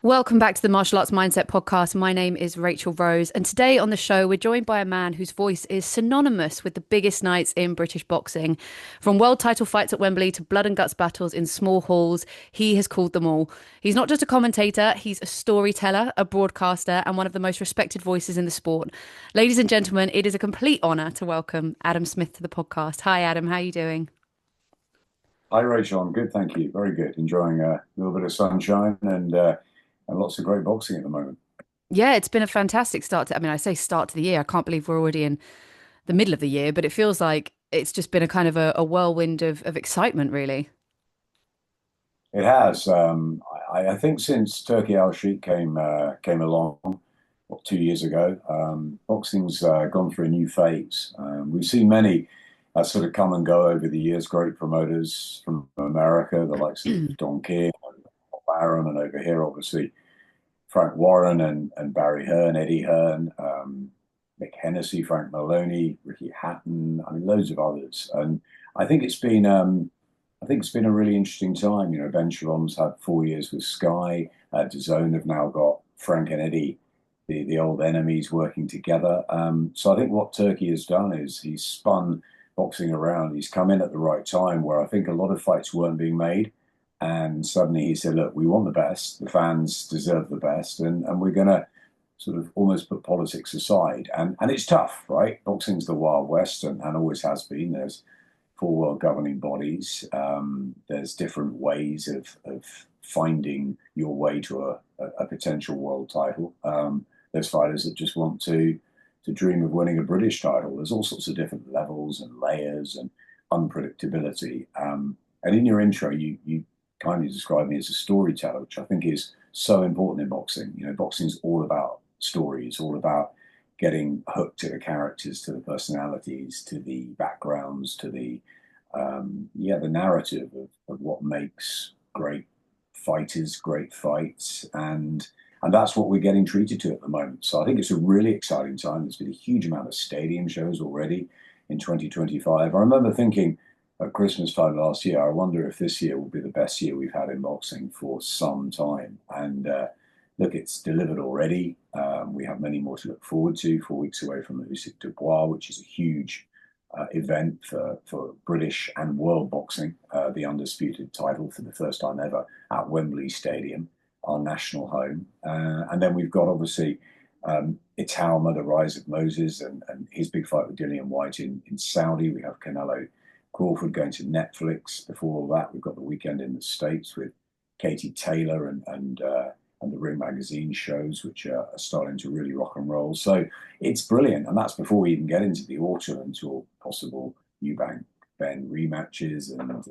Welcome back to the Martial Arts Mindset podcast. My name is Rachel Rose, and today on the show, we're joined by a man whose voice is synonymous with the biggest nights in British boxing. From world title fights at Wembley to blood and guts battles in small halls, he has called them all. He's not just a commentator, he's a storyteller, a broadcaster, and one of the most respected voices in the sport. Ladies and gentlemen, it is a complete honour to welcome Adam Smith to the podcast. Hi, Adam. How are you doing? Hi, Rachel. I'm good, thank you. Very good. Enjoying a little bit of sunshine and lots of great boxing at the moment. Yeah, it's been a fantastic start to, I say start to the year. I can't believe we're already in the middle of the year, but it feels like it's just been a kind of a whirlwind of excitement, really. It has. I think since Turkey Al Sheikh came along, 2 years ago, boxing's gone through a new phase. We've seen many sort of come and go over the years. Great promoters from America, the likes of Don King, and Barron, and over here, obviously Frank Warren and Barry Hearn, Eddie Hearn, Mick Hennessy, Frank Maloney, Ricky Hatton. I mean, loads of others. And I think it's been I think it's been a really interesting time. Ben Shalom's had 4 years with Sky. DAZN have now got Frank and Eddie, the old enemies, working together. So I think what Turkey has done is he's spun boxing around. He's come in at the right time where I think a lot of fights weren't being made. And suddenly he said, look, we want the best. The fans deserve the best. And we're going to sort of almost put politics aside. And it's tough, right? Boxing's the Wild West and always has been. There's four world governing bodies. There's different ways of finding your way to a potential world title. There's fighters that just want to dream of winning a British title. There's all sorts of different levels and layers and unpredictability. And in your intro, you kindly described me as a storyteller, which I think is so important in boxing. Boxing is all about story. It's all about getting hooked to the characters, to the personalities, to the backgrounds, to the narrative of what makes great fighters, great fights, and that's what we're getting treated to at the moment. So I think it's a really exciting time. There's been a huge amount of stadium shows already in 2025. I remember thinking at Christmas time last year, I wonder if this year will be the best year we've had in boxing for some time. And look, it's delivered already. We have many more to look forward to. 4 weeks away from the Usyk Dubois, which is a huge event for British and world boxing, the undisputed title for the first time ever at Wembley Stadium, our national home. And then we've got obviously Italma, the rise of Moses, and his big fight with Dillian White in Saudi. We have Canelo Crawford going to Netflix. Before all that, we've got the weekend in the States with Katie Taylor and the Ring Magazine shows, which are starting to really rock and roll. So it's brilliant. And that's before we even get into the autumn until possible Eubank Ben rematches and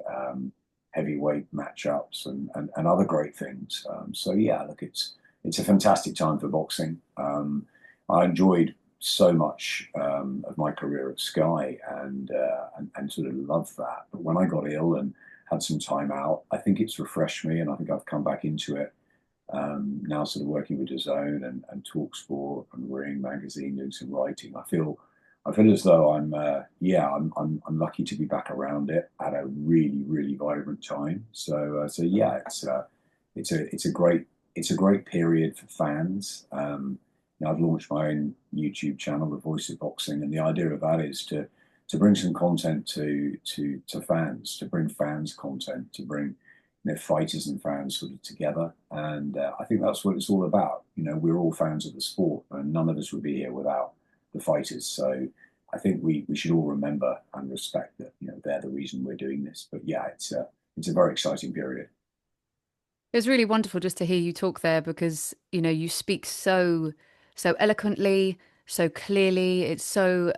heavyweight matchups and other great things. So yeah, look, it's a fantastic time for boxing. I enjoyed so much of my career at Sky and sort of loved that. But when I got ill and had some time out, I think it's refreshed me, and I think I've come back into it now, sort of working with DAZN and Talksport and Ring Magazine, doing some writing. I feel as though I'm lucky to be back around it at a really really vibrant time. So yeah, it's a great period for fans. I've launched my own YouTube channel, The Voice of Boxing, and the idea of that is to bring some content to fans, to bring fans content, to bring fighters and fans sort of together. And I think that's what it's all about. We're all fans of the sport, and none of us would be here without the fighters. So I think we should all remember and respect that they're the reason we're doing this. But yeah, it's a very exciting period. It was really wonderful just to hear you talk there because, you speak so eloquently, so clearly. It's so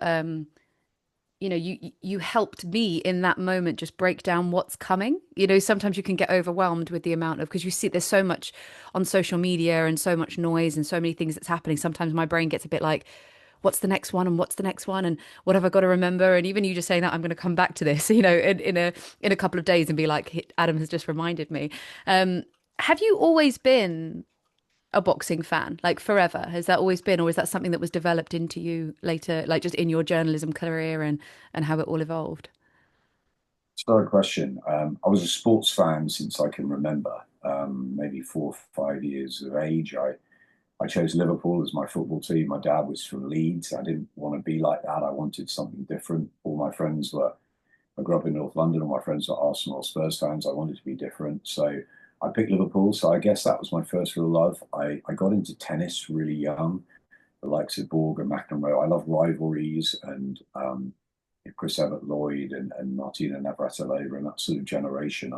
you helped me in that moment just break down what's coming. Sometimes you can get overwhelmed with the amount of, because you see there's so much on social media and so much noise and so many things that's happening. Sometimes my brain gets a bit like, what's the next one and what's the next one and what have I got to remember? And even you just saying that I'm going to come back to this, in a couple of days and be like, Adam has just reminded me. Um, have you always been a boxing fan, like forever? Has that always been, or is that something that was developed into you later, like just in your journalism career and how it all evolved? It's a great question. I was a sports fan since I can remember. maybe 4 or 5 years of age, I chose Liverpool as my football team. My dad was from Leeds. I didn't want to be like that. I wanted something different. All my friends were, I grew up in North London, all my friends were Arsenal or Spurs fans. I wanted to be different. So I picked Liverpool. So I guess that was my first real love. I got into tennis really young, the likes of Borg and McEnroe. I love rivalries and Chris Evert Lloyd and Martina Navratilova and that sort of generation.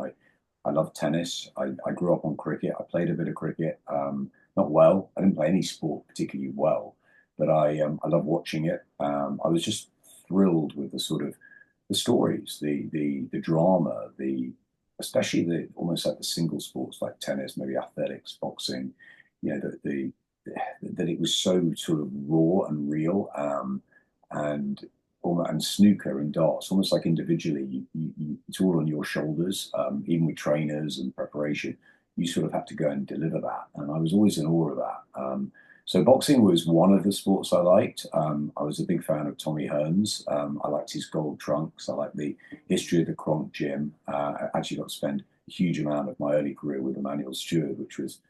I love tennis. I grew up on cricket. I played a bit of cricket, not well. I didn't play any sport particularly well, but I love watching it. I was just thrilled with the sort of the stories, the drama, the especially the almost like the single sports like tennis, maybe athletics, boxing. You know that it was so sort of raw and real, and and snooker and darts, almost like individually, it's all on your shoulders. Even with trainers and preparation, you sort of have to go and deliver that. And I was always in awe of that. So boxing was one of the sports I liked. I was a big fan of Tommy Hearns. I liked his gold trunks. I liked the history of the Kronk Gym. I actually got to spend a huge amount of my early career with Emmanuel Steward, which was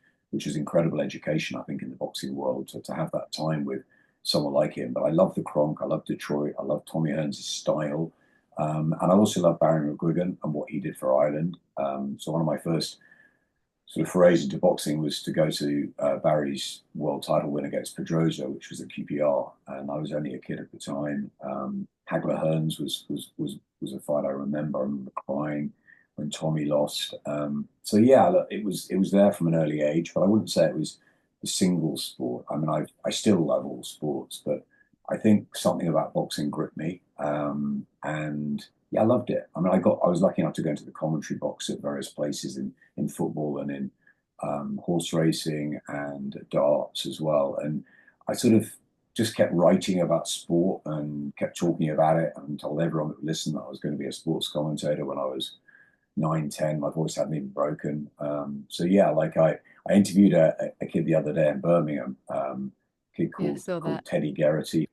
incredible education, I think, in the boxing world to have that time with someone like him. But I love the Kronk, I love Detroit, I love Tommy Hearns' style. And I also love Barry McGuigan and what he did for Ireland. So one of my first sort of forays into boxing was to go to Barry's world title win against Pedrosa, which was at QPR, and I was only a kid at the time. Hagler Hearns was a fight I remember. I remember crying when Tommy lost. So yeah, look, it was there from an early age, but I wouldn't say it was the single sport. I mean, I still love all sports, but I think something about boxing gripped me, and yeah, I loved it. I mean, I was lucky enough to go into the commentary box at various places in football and in horse racing and darts as well. And I sort of just kept writing about sport and kept talking about it and told everyone that would listen that I was going to be a sports commentator when I was 9, 10. My voice hadn't even broken. So yeah, like I interviewed a kid the other day in Birmingham, a kid Yeah, called saw that. Teddy Geraghty,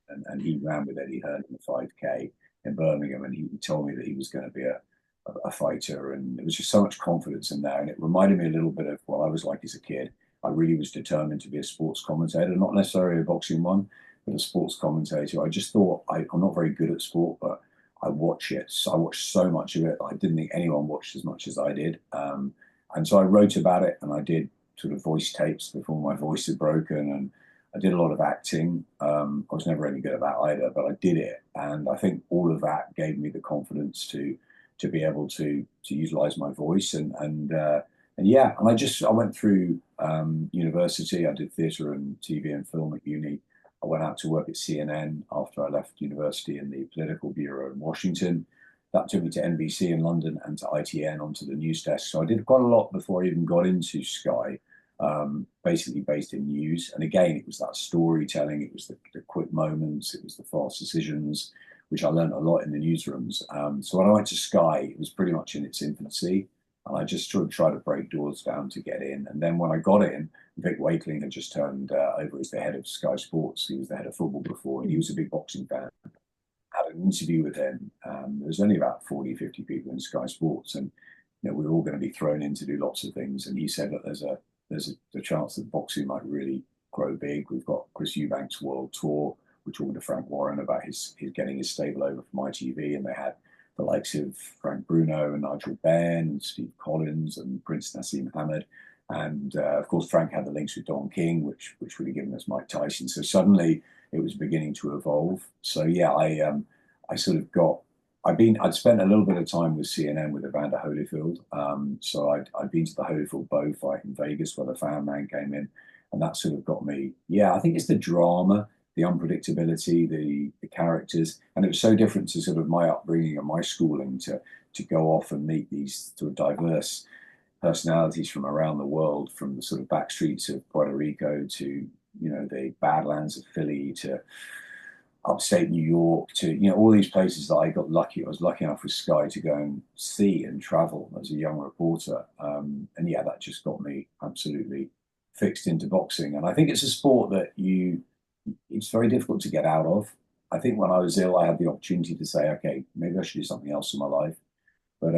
and he ran with Eddie Hearn in the 5K in Birmingham, and he told me that he was going to be a fighter, and there was just so much confidence in there, and it reminded me a little bit of what I was like as a kid. I really was determined to be a sports commentator, not necessarily a boxing one, but a sports commentator. I just thought I'm not very good at sport, but I watch it. So I watched so much of it. I didn't think anyone watched as much as I did. And so I wrote about it and I did sort of voice tapes before my voice had broken. And I did a lot of acting. I was never any good at that either, but I did it. And I think all of that gave me the confidence to be able to utilize my voice and yeah, and I went through university. I did theatre and TV and film at uni. I went out to work at CNN after I left university in the political bureau in Washington. That took me to NBC in London and to ITN onto the news desk. So I did quite a lot before I even got into Sky, basically based in news. And again, it was that storytelling, it was the quick moments, it was the fast decisions, which I learned a lot in the newsrooms. So when I went to Sky, it was pretty much in its infancy. And I just sort of tried to break doors down to get in. And then when I got in, Vic Wakeling had just turned over as the head of Sky Sports. He was the head of football before, and he was a big boxing fan. I had an interview with him. There was only about 40, 50 people in Sky Sports, and we were all going to be thrown in to do lots of things. And he said that there's a chance that boxing might really grow big. We've got Chris Eubanks World Tour. We're talking to Frank Warren about his getting his stable over from ITV, and they had the likes of Frank Bruno and Nigel Benn and Steve Collins and Prince Nassim Hamed. And of course, Frank had the links with Don King, which would have given us Mike Tyson. So suddenly it was beginning to evolve. So yeah, I sort of got. I'd spent a little bit of time with CNN with Evander Holyfield. So I'd been to the Holyfield Bow fight in Vegas where the Fan Man came in, and that sort of got me. Yeah, I think it's the drama, the unpredictability, the characters, and it was so different to sort of my upbringing and my schooling to go off and meet these sort of diverse personalities from around the world, from the sort of back streets of Puerto Rico to the Badlands of Philly to upstate New York to all these places that I got lucky. I was lucky enough with Sky to go and see and travel as a young reporter, and yeah, that just got me absolutely fixed into boxing. And I think it's a sport that it's very difficult to get out of. I think when I was ill, I had the opportunity to say, okay, maybe I should do something else in my life. But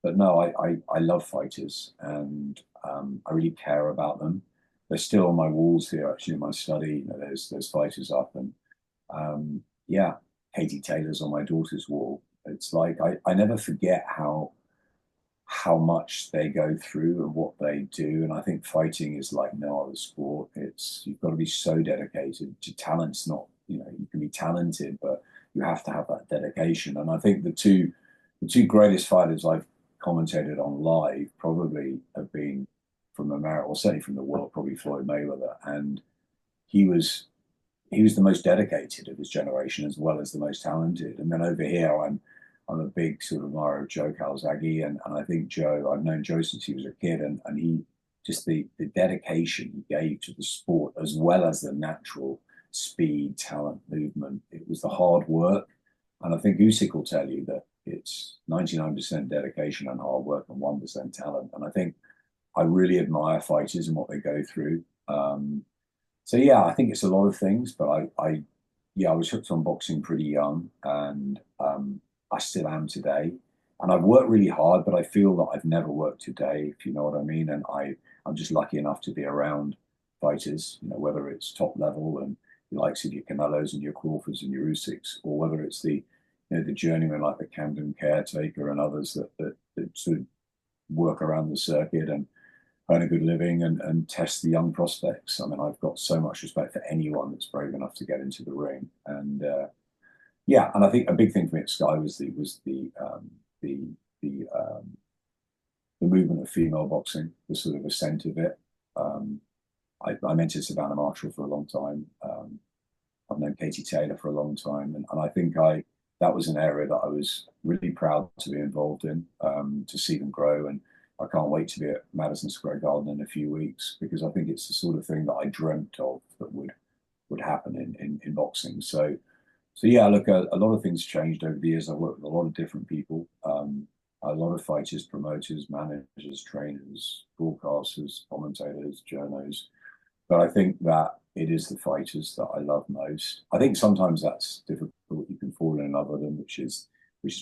but no, I love fighters, and I really care about them. They're still on my walls here, actually, in my study. You know, there's fighters up, and yeah, Katie Taylor's on my daughter's wall. It's like I never forget how much they go through and what they do. And I think fighting is like no other sport. It's you've got to be so dedicated. To talent's not, you know, you can be talented, but you have to have that dedication. And I think the two greatest fighters I've commentated on live probably have been from America, or certainly from the world, probably Floyd Mayweather. And he was he was the most dedicated of his generation as well as the most talented. And then over here, I'm a big sort of admirer of Joe Calzaghe, and I think Joe, I've known Joe since he was a kid, and he just the dedication he gave to the sport as well as the natural speed, talent, movement. It was the hard work, and I think Usyk will tell you that it's 99% dedication and hard work and 1% talent. And I think I really admire fighters and what they go through. So yeah, I think it's a lot of things, but yeah, I was hooked on boxing pretty young, and I still am today. And I've worked really hard, but I feel that I've never worked today, if you know what I mean. And I'm just lucky enough to be around fighters, you know, whether it's top level and the likes of your Canelos and your Crawfords and your Usyks, or whether it's the journeyman like the Camden Caretaker and others that sort of work around the circuit and earn a good living and test the young prospects. I mean, I've got so much respect for anyone that's brave enough to get into the ring. And yeah, and I think a big thing for me at Sky was the the the movement of female boxing, the sort of ascent of it. Um, I mentored Savannah Marshall for a long time. I've known Katie Taylor for a long time, and I think I that was an area that I was really proud to be involved in, to see them grow. And I can't wait to be at Madison Square Garden in a few weeks, because I think it's the sort of thing that I dreamt of that would happen in boxing. So yeah, look, a lot of things changed over the years. I've worked with a lot of different people, a lot of fighters, promoters, managers, trainers, broadcasters, commentators, journos. But I think that it is the fighters that I love most. I think sometimes that's difficult. You can fall in love with them, which is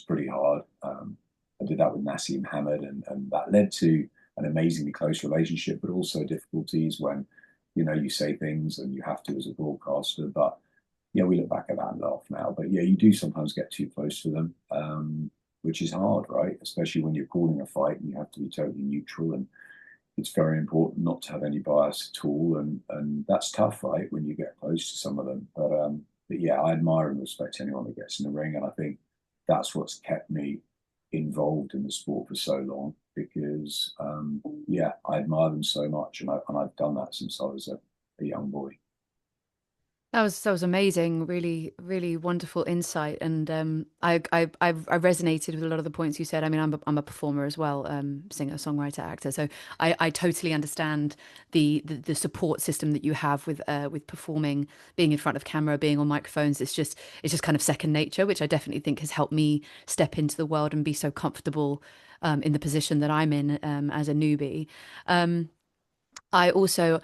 pretty hard. I did that with Nassim Hamed, and that led to an amazingly close relationship, but also difficulties when, you know, you say things and you have to as a broadcaster. But yeah, we look back at that and laugh now. But yeah, you do sometimes get too close to them, which is hard, right? Especially when you're calling a fight and you have to be totally neutral, and it's very important not to have any bias at all, and that's tough, right? When you get close to some of them. But yeah, I admire and respect anyone that gets in the ring, and I think that's what's kept me involved in the sport for so long, because yeah, I admire them so much, and I've done that since I was a young boy. That was amazing, really, really wonderful insight, and I resonated with a lot of the points you said. I mean, I'm a performer as well, singer, songwriter, actor, so I totally understand the support system that you have with performing, being in front of camera, being on microphones. It's just kind of second nature, which I definitely think has helped me step into the world and be so comfortable in the position that I'm in as a newbie. Um, I also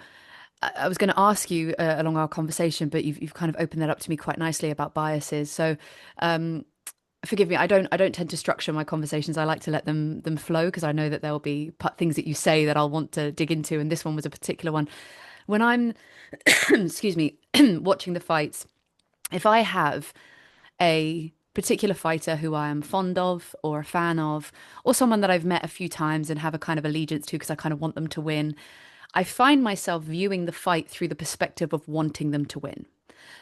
I was going to ask you along our conversation, but you've kind of opened that up to me quite nicely about biases. So, um, forgive me, I don't tend to structure my conversations. I like to let them flow, because I know that there will be things that you say that I'll want to dig into, and this one was a particular one. When I'm, excuse me, watching the fights, if I have a particular fighter who I am fond of or a fan of, or someone that I've met a few times and have a kind of allegiance to because I kind of want them to win, I find myself viewing the fight through the perspective of wanting them to win.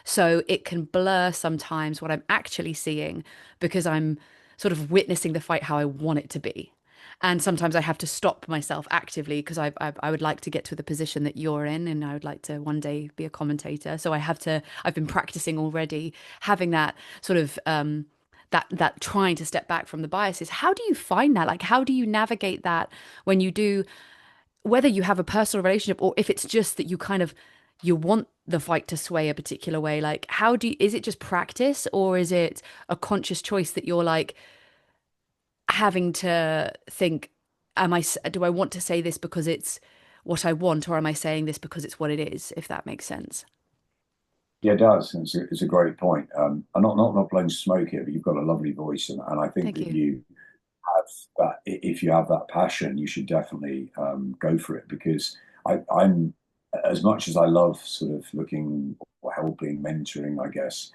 So it can blur sometimes what I'm actually seeing, because I'm sort of witnessing the fight how I want it to be. And sometimes I have to stop myself actively, because I would like to get to the position that you're in, and I would like to one day be a commentator. So I've been practicing already, having that sort of that trying to step back from the biases. How do you find that? Like, how do you navigate that when you do, whether you have a personal relationship or if it's just that you kind of you want the fight to sway a particular way? Like, how do you, is it just practice, or is it a conscious choice that you're like having to think, do I want to say this because it's what I want, or am I saying this because it's what it is, if that makes sense? Yeah, it does. It's a great point. I'm not blowing smoke here, but you've got a lovely voice, and I think Thank that you. you have that, if you have that passion, you should definitely go for it, because I'm, as much as I love sort of looking or helping, mentoring, I guess,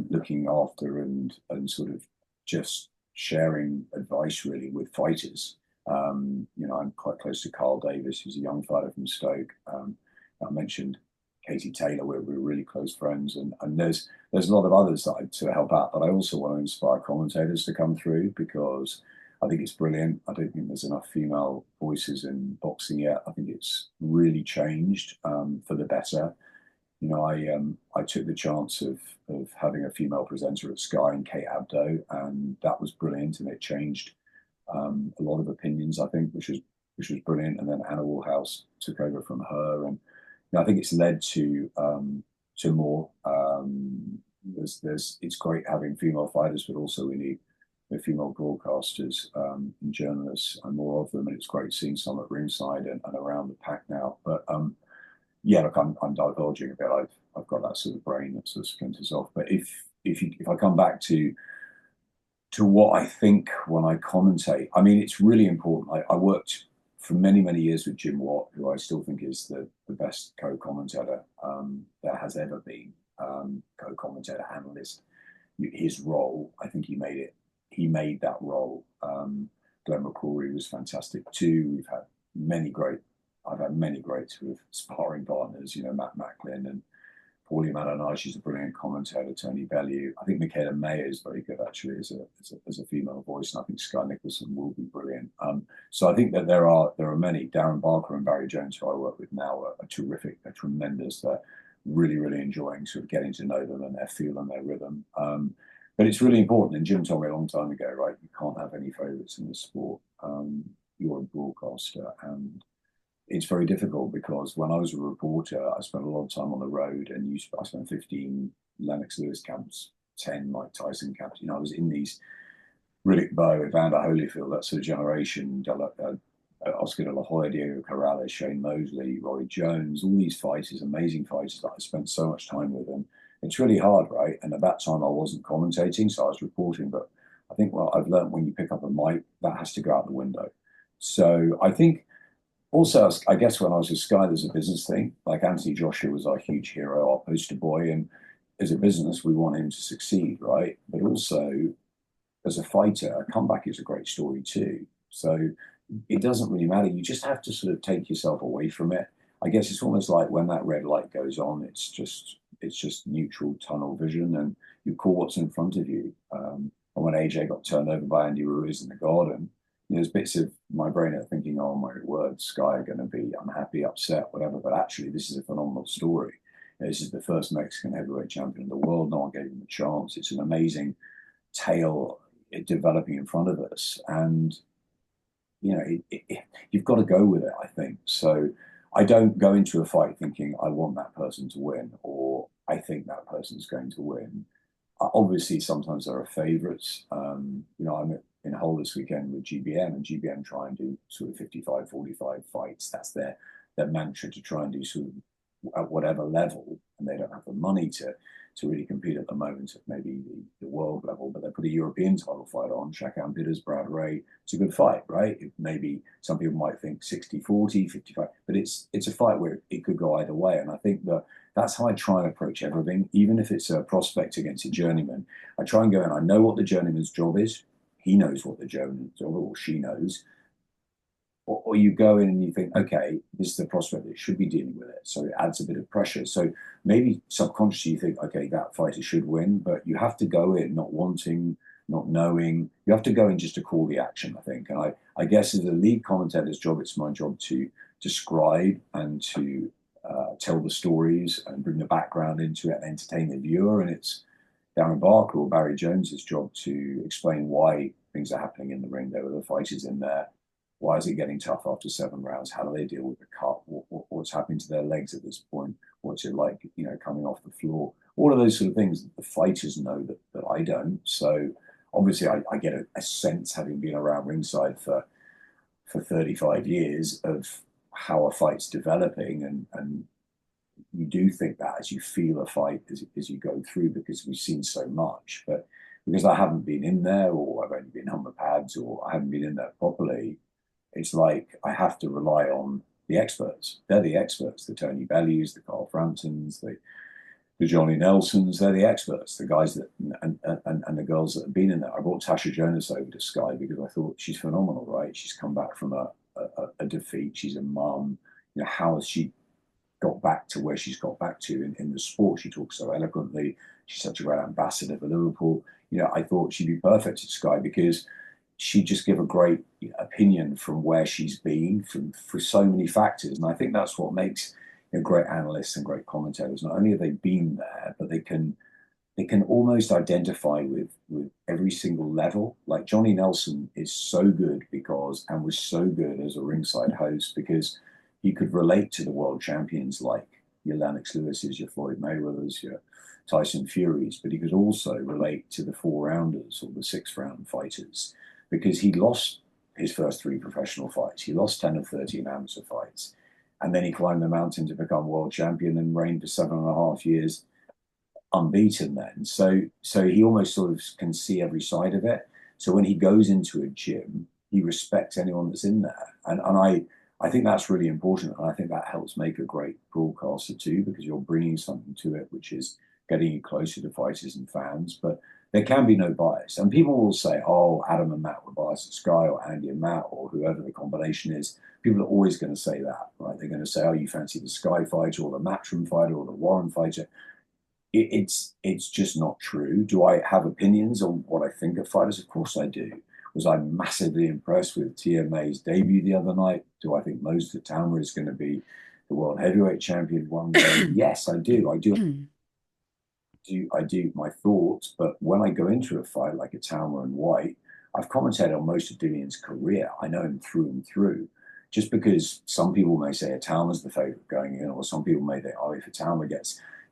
looking after and sort of just sharing advice really with fighters. I'm quite close to Carl Davis, who's a young fighter from Stoke. I mentioned Katie Taylor, we're really close friends, and there's a lot of others that I to help out, but I also want to inspire commentators to come through, because I think it's brilliant. I don't think there's enough female voices in boxing yet. I think it's really changed for the better. I took the chance of having a female presenter at Sky and Kate Abdo, and that was brilliant, and it changed a lot of opinions, I think, which was brilliant. And then Anna Woolhouse took over from her, and I think it's led to more. It's great having female fighters, but also we need the female broadcasters and journalists and more of them. And it's great seeing some at ringside and around the pack now. But yeah, look, I'm divulging a bit. I've got that sort of brain that sort of splinters off. But if I come back to what I think when I commentate, I mean, it's really important. I worked for many, many years with Jim Watt, who I still think is the best co-commentator there has ever been. Co-commentator, analyst. His role, I think he made that role. Glenn McCrory was fantastic too. I've had many great sort of sparring partners, Matt Macklin and Paulie Malignaggi. She's a brilliant commentator. Tony Bellew. I think Michaela Mayer is very good actually as a female voice, and I think Sky Nicholson will be brilliant. So I think that there are many. Darren Barker and Barry Jones, who I work with now, are terrific. They're tremendous. They're really, really enjoying sort of getting to know them and their feel and their rhythm. But it's really important. And Jim told me a long time ago, right? You can't have any favourites in the sport. You're a broadcaster, and it's very difficult, because when I was a reporter, I spent a lot of time on the road, and I spent 15 Lennox Lewis camps, 10 Mike Tyson camps. I was in these Riddick Bowe, Evander Holyfield, that sort of generation, Oscar De La Hoya, Diego Corrales, Shane Mosley, Roy Jones, all these fighters, amazing fighters that I spent so much time with. And it's really hard, right? And at that time, I wasn't commentating, so I was reporting. But I think, well, I've learned when you pick up a mic, that has to go out the window. So I think, also, I guess when I was with Sky, there's a business thing. Like Anthony Joshua was our huge hero, our poster boy. And as a business, we want him to succeed, right? But also, as a fighter, a comeback is a great story too. So it doesn't really matter. You just have to sort of take yourself away from it. I guess it's almost like when that red light goes on, it's just neutral tunnel vision, and you call what's in front of you. And when AJ got turned over by Andy Ruiz in the Garden, there's bits of my brain are thinking, oh my word, Sky are going to be unhappy, upset, whatever. But actually, this is a phenomenal story. This is the first Mexican heavyweight champion in the world. No one gave him a chance. It's an amazing tale developing in front of us. And, you've got to go with it, I think. So I don't go into a fight thinking I want that person to win, or I think that person's going to win. Obviously, sometimes there are favourites. I'm in Hull this weekend with GBM, and GBM try and do sort of 55-45 fights. That's their mantra, to try and do sort of at whatever level, and they don't have the money to really compete at the moment at maybe the world level, but they put a European title fight on, Shakan Bitters, Brad Ray. It's a good fight, right? Maybe some people might think 60-40, 55, but it's a fight where it could go either way. And I think that's how I try and approach everything, even if it's a prospect against a journeyman. I try and go in, I know what the journeyman's job is. He knows what the journeyman's job, or she knows. Or you go in and you think, okay, this is the prospect that should be dealing with it. So it adds a bit of pressure. So maybe subconsciously you think, okay, that fighter should win, but you have to go in not wanting, not knowing. You have to go in just to call the action, I think. And I guess as a lead commentator's job, it's my job to describe and to tell the stories and bring the background into it and entertain the viewer. And it's Darren Barker or Barry Jones's job to explain why things are happening in the ring. There were the fighters in there. Why is it getting tough after 7 rounds? How do they deal with the cut? What's happening to their legs at this point? What's it like, coming off the floor? All of those sort of things that the fighters know that I don't. So obviously I get a sense, having been around ringside for 35 years, of how a fight's developing. And you do think that as you feel a fight as you go through, because we've seen so much. But because I haven't been in there, or I've only been on the pads, or I haven't been in there properly, it's like I have to rely on the experts. They're the experts, the Tony Bellews, the Carl Framptons, the Johnny Nelsons. They're the experts, the guys that and the girls that have been in there. I brought Tasha Jonas over to Sky because I thought she's phenomenal, right? She's come back from a defeat. She's a mum. You know, how has she got back to where she's got back to in the sport? She talks so eloquently. She's such a great ambassador for Liverpool. You know, I thought she'd be perfect at Sky because she'd just give a great opinion from where she's been from for so many factors. And I think that's what makes great analysts and great commentators. Not only have they been there, but they can almost identify with every single level. Like Johnny Nelson is so good because and was so good as a ringside host because he could relate to the world champions like your Lennox Lewis's, your Floyd Mayweather's, your Tyson Fury's, but he could also relate to the four rounders or the six round fighters because he lost his first three professional fights. He lost 10 of 13 amateur fights. And then he climbed the mountain to become world champion and reigned for 7.5 years unbeaten then. So he almost sort of can see every side of it. So when he goes into a gym, he respects anyone that's in there. And I think that's really important. And I think that helps make a great broadcaster too, because you're bringing something to it, which is getting you closer to fighters and fans. But there can be no bias. And people will say, oh, Adam and Matt were biased at Sky or Andy and Matt or whoever the combination is. People are always going to say that, right? They're going to say, oh, you fancy the Sky fighter or the Matchroom fighter or the Warren fighter. It's just not true. Do I have opinions on what I think of fighters? Of course I do. Was I massively impressed with TMA's debut the other night? Do I think Moses Tauma is going to be the world heavyweight champion one day? Yes, I do. I do my thoughts, but when I go into a fight like a Tauma and White, I've commentated on most of Dillion's career. I know him through and through. Just because some people may say a Tauma's the favourite going in, or some people may think, oh, if a Tauma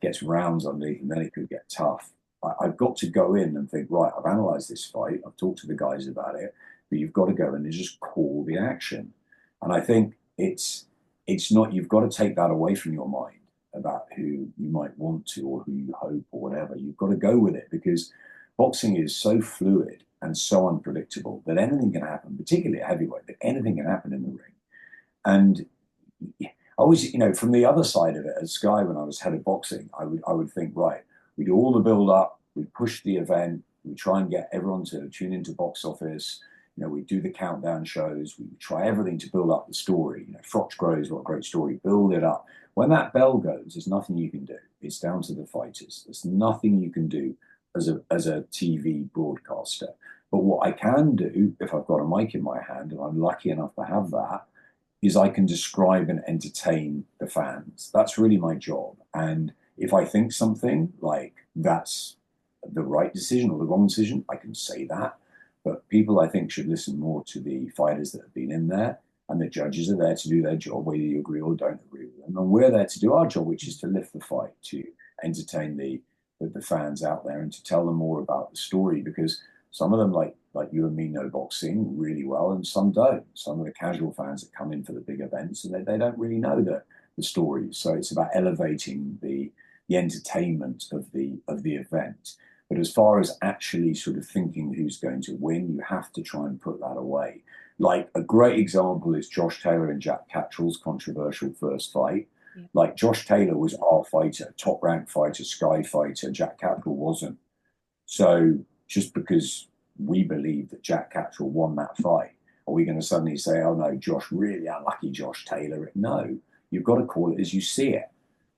gets rounds underneath and then it could get tough. I've got to go in and think, right, I've analysed this fight, I've talked to the guys about it, but you've got to go in and just call the action. And I think it's not, you've got to take that away from your mind about who you might want to or who you hope or whatever. You've got to go with it because boxing is so fluid and so unpredictable that anything can happen, particularly at heavyweight, that anything can happen in the ring. And I always, from the other side of it at Sky, when I was head of boxing, I would think, right, we do all the build up, we push the event, we try and get everyone to tune into box office. We do the countdown shows, we try everything to build up the story. Froch Grows, what a great story, build it up. When that bell goes, there's nothing you can do. It's down to the fighters. There's nothing you can do as a TV broadcaster. But what I can do, if I've got a mic in my hand, and I'm lucky enough to have that, is I can describe and entertain the fans. That's really my job. And if I think something like that's the right decision or the wrong decision, I can say that. But people, I think, should listen more to the fighters that have been in there. And the judges are there to do their job, whether you agree or don't agree with them. And we're there to do our job, which is to lift the fight, to entertain the fans out there and to tell them more about the story. Because some of them, like you and me, know boxing really well, and some don't. Some of the casual fans that come in for the big events, and they don't really know the stories. So it's about elevating the entertainment of the event. But as far as actually sort of thinking who's going to win, you have to try and put that away. Like a great example is Josh Taylor and Jack Catterall's controversial first fight. Yeah. Like Josh Taylor was our fighter, top ranked fighter, Sky fighter. Jack Catterall wasn't. So just because we believe that Jack Catterall won that fight, are we going to suddenly say, oh no, Josh, really unlucky Josh Taylor? No, you've got to call it as you see it.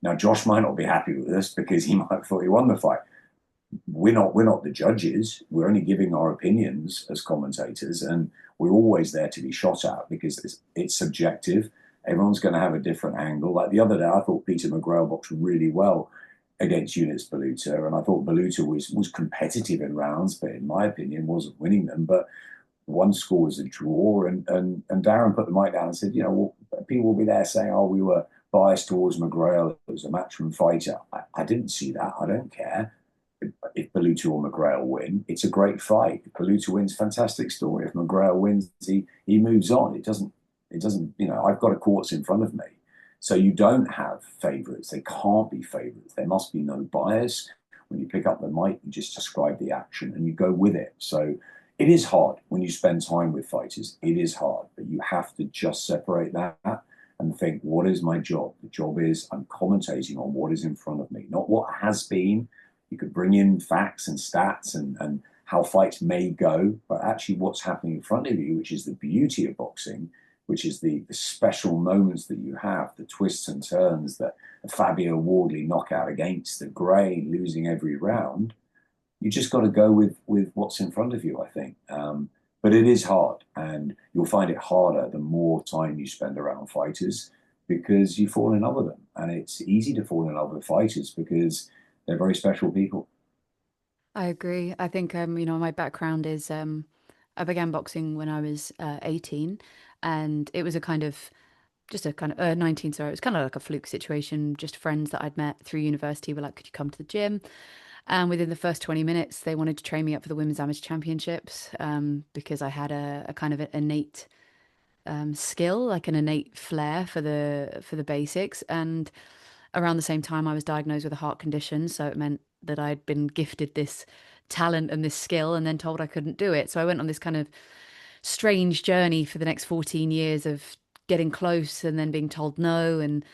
Now, Josh might not be happy with this because he might have thought he won the fight. We're not the judges. We're only giving our opinions as commentators, and we're always there to be shot at because it's subjective. Everyone's going to have a different angle. Like the other day, I thought Peter McGrail boxed really well against Eunice Baluta, and I thought Baluta was competitive in rounds, but in my opinion, wasn't winning them. But one score was a draw, and Darren put the mic down and said, people will be there saying, oh, we were biased towards McGrail. It was a matchroom fighter. I didn't see that. I don't care. If Baluta or McGrail win, it's a great fight. If Baluta wins, fantastic story. If McGrail wins, he moves on. It doesn't, I've got a courts in front of me. So you don't have favourites. They can't be favourites. There must be no bias. When you pick up the mic, you just describe the action and you go with it. So it is hard when you spend time with fighters. It is hard, but you have to just separate that and think, what is my job? The job is I'm commentating on what is in front of me, not what has been. You could bring in facts and stats and how fights may go, but actually what's happening in front of you, which is the beauty of boxing, which is the special moments that you have, the twists and turns, the Fabio Wardley knockout against the Gray, losing every round. You just got to go with what's in front of you, I think. But it is hard, and you'll find it harder the more time you spend around fighters because you fall in love with them. And it's easy to fall in love with fighters because they're very special people. I agree. I think my background is I began boxing when I was 18, and it was a kind of just a kind of 19, sorry. It was kind of like a fluke situation. Just friends that I'd met through university were like, "Could you come to the gym?" And within the first 20 minutes, they wanted to train me up for the Women's Amateur Championships because I had a kind of an innate skill, like an innate flair for the basics. And around the same time, I was diagnosed with a heart condition, so it meant that I'd been gifted this talent and this skill, and then told I couldn't do it. So I went on this kind of strange journey for the next 14 years of getting close and then being told no, and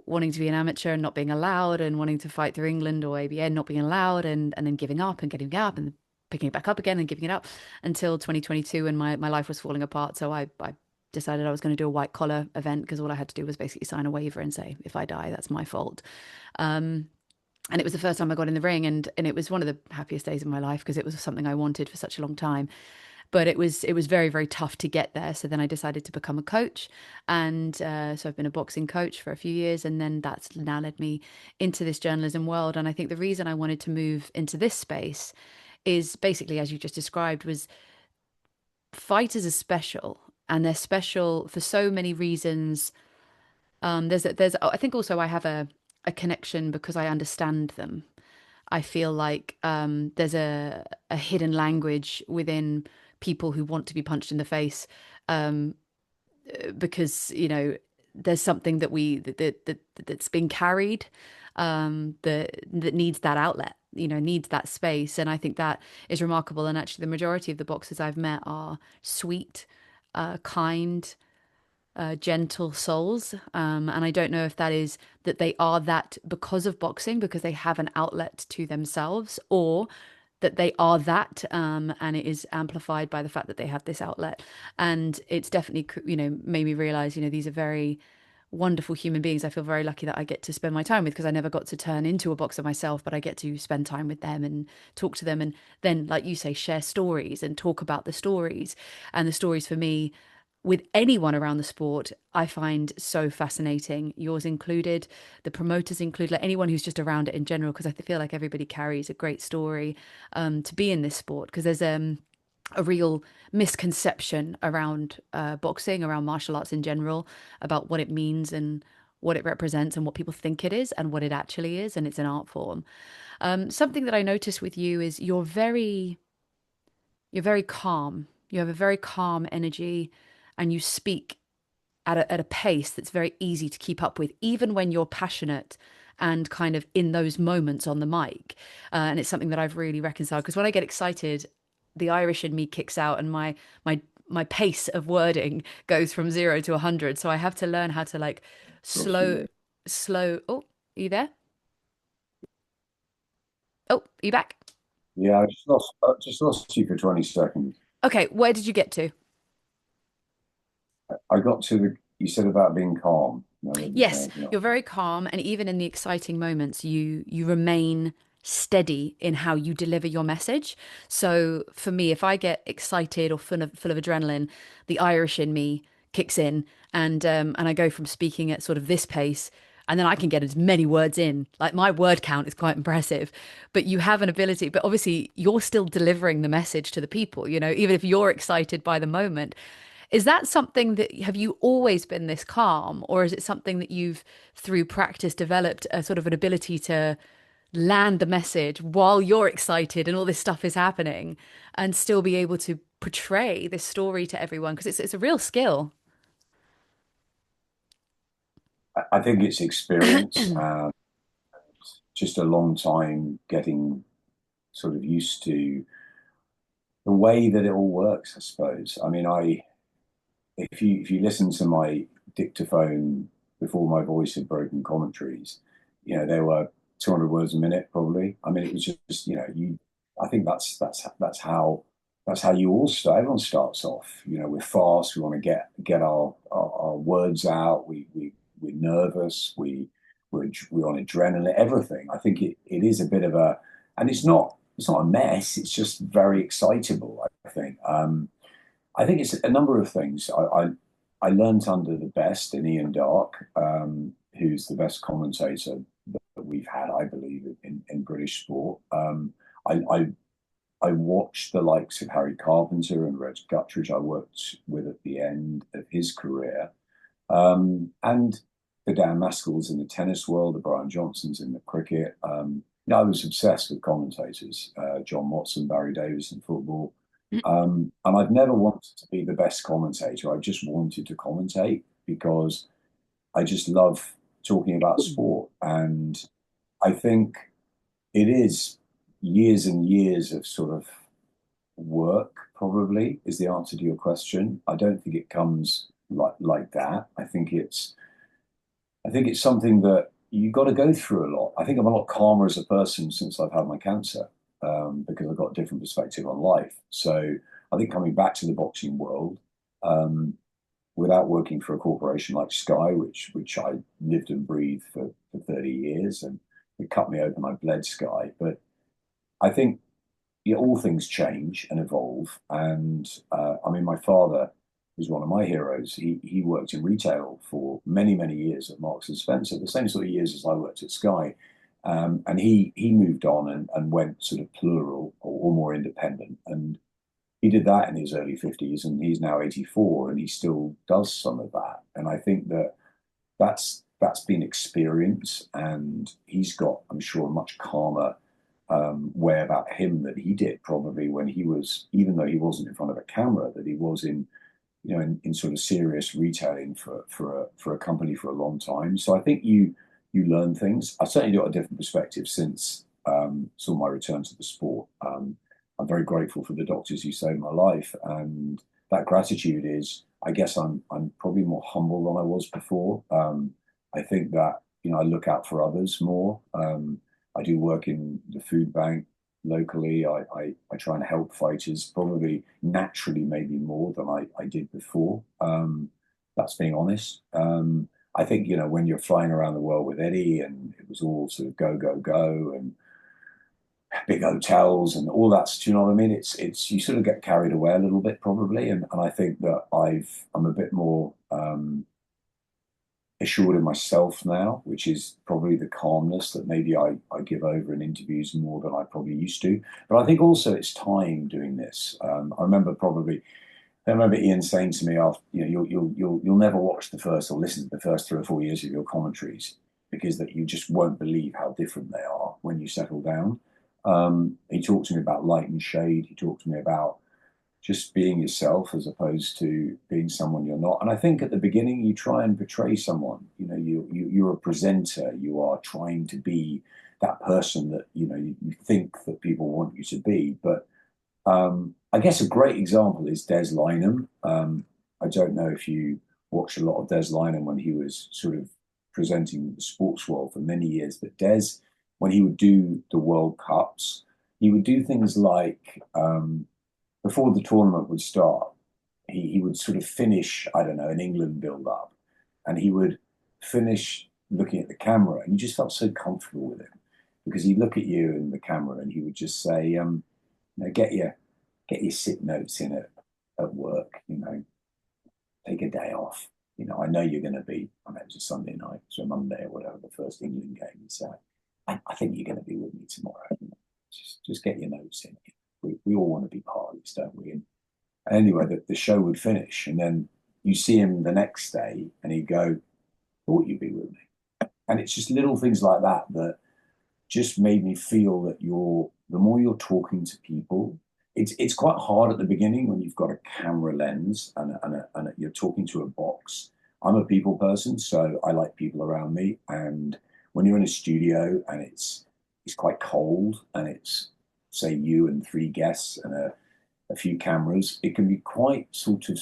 wanting to be an amateur and not being allowed, and wanting to fight through England or ABN not being allowed, and then giving up and getting up and picking it back up again and giving it up until 2022 when my life was falling apart. So I decided I was going to do a white collar event because all I had to do was basically sign a waiver and say, if I die, that's my fault. Um, and it was the first time I got in the ring, and it was one of the happiest days of my life because it was something I wanted for such a long time. But it was very, very tough to get there. So then I decided to become a coach, and so I've been a boxing coach for a few years, and then that's now led me into this journalism world. And I think the reason I wanted to move into this space is basically, as you just described, was fighters are special, and they're special for so many reasons. I think also I have a connection because I understand them. I feel like there's a hidden language within people who want to be punched in the face, um, because there's something that's been carried, that needs that outlet, needs that space. And I think that is remarkable. And actually, the majority of the boxers I've met are sweet, kind, gentle souls. And I don't know if that is that they are that because of boxing, because they have an outlet to themselves, or that they are that, and it is amplified by the fact that they have this outlet. And it's definitely, made me realize, these are very wonderful human beings. I feel very lucky that I get to spend my time with because I never got to turn into a boxer myself, but I get to spend time with them and talk to them. And then, like you say, share stories and talk about the stories. And the stories for me, with anyone around the sport, I find so fascinating, yours included, the promoters included, like anyone who's just around it in general, because I feel like everybody carries a great story to be in this sport. Because there's a real misconception around boxing, around martial arts in general, about what it means and what it represents and what people think it is and what it actually is. And it's an art form. Something that I noticed with you is you're very calm. You have a very calm energy, and you speak at a pace that's very easy to keep up with, even when you're passionate and kind of in those moments on the mic. And it's something that I've really reconciled because when I get excited, the Irish in me kicks out, and my pace of wording goes from 0 to 100. So I have to learn how to like Lost slow, you slow. Oh, are you there? Oh, are you back? Yeah, just lost you for 20 seconds. Okay, where did you get to? I got to you said about being calm. No, didn't say Yes, anything you're else. very calm, and even in the exciting moments, you remain steady in how you deliver your message. So for me, if I get excited or full of adrenaline, the Irish in me kicks in, and I go from speaking at sort of this pace. And then I can get as many words in. Like my word count is quite impressive, but you have an ability. But obviously, you're still delivering the message to the people, even if you're excited by the moment. Is that something that have you always been this calm, or is it something that you've, through practice, developed a sort of an ability to land the message while you're excited and all this stuff is happening and still be able to portray this story to everyone? Because it's a real skill. I think it's experience. just a long time getting sort of used to the way that it all works, I suppose. I mean, if you listen to my dictaphone before my voice had broken commentaries, there were 200 words a minute probably. I mean, it was just, you. I think that's how you all start. Everyone starts off. We're fast. We want to get our words out. We're nervous. We're on adrenaline. Everything. I think it is a bit of a, and it's not a mess. It's just very excitable, I think. I think it's a number of things. I learned under the best in Ian Darke, who's the best commentator that we've had, I believe, in British sport. I, I I watched the likes of Harry Carpenter and Reg Guttridge. I worked with at the end of his career, and the Dan Maskells in the tennis world, the Brian Johnsons in the cricket. I was obsessed with commentators, John Watson, Barry Davis in football. And I've never wanted to be the best commentator. I just wanted to commentate because I just love talking about sport. And I think it is years and years of sort of work, probably, is the answer to your question. I don't think it comes like that. I think it's something that you got to go through a lot. I think I'm a lot calmer as a person since I've had my cancer, because I've got a different perspective on life. So I think coming back to the boxing world, um, without working for a corporation like Sky, which I lived and breathed for 30 years, and it cut me open. I bled Sky, but I think all things change and evolve. And I mean, my father is one of my heroes. He worked in retail for many, many years at Marks and Spencer, the same sort of years as I worked at Sky. And he moved on and went sort of plural or more independent. And he did that in his early 50s, and he's now 84, and he still does some of that. And I think that's been experience, and he's got, I'm sure, a much calmer way about him that he did probably when he was, even though he wasn't in front of a camera, that he was in sort of serious retailing for a company for a long time. So I think you learn things. I certainly got a different perspective since sort of my return to the sport. I'm very grateful for the doctors who saved my life, and that gratitude is, I guess, I'm probably more humble than I was before. I think that I look out for others more. I do work in the food bank locally. I try and help fighters, probably naturally, maybe more than I did before. That's being honest. I think, when you're flying around the world with Eddie and it was all sort of go, go, go and big hotels and all that, do you know what I mean? It's you sort of get carried away a little bit probably. And I think that I'm a bit more assured in myself now, which is probably the calmness that maybe I give over in interviews more than I probably used to. But I think also it's time doing this. I remember Ian saying to me after, you'll never watch the first or listen to the first 3 or 4 years of your commentaries because that you just won't believe how different they are when you settle down. He talked to me about light and shade. He talked to me about just being yourself as opposed to being someone you're not. And I think at the beginning you try and portray someone. You're a presenter. You are trying to be that person that you think that people want you to be. But I guess a great example is Des Lynam. I don't know if you watched a lot of Des Lynam when he was sort of presenting the sports world for many years, but Des, when he would do the World Cups, he would do things like before the tournament would start, he would sort of finish, I don't know, an England build up, and he would finish looking at the camera, and you just felt so comfortable with him because he'd look at you in the camera and he would just say, get your sit notes in at work, take a day off. I know you're going to be, I know it's a Sunday night, so Monday or whatever, the first England game. So I think you're going to be with me tomorrow. Just get your notes in. We all want to be part of this, don't we? And anyway, the show would finish, and then you see him the next day, and he'd go, "Thought you'd be with me." And it's just little things like that that just made me feel that the more you're talking to people, it's quite hard at the beginning when you've got a camera lens and you're talking to a box. I'm a people person, so I like people around me, and when you're in a studio and it's quite cold and it's say you and three guests and a few cameras, it can be quite sort of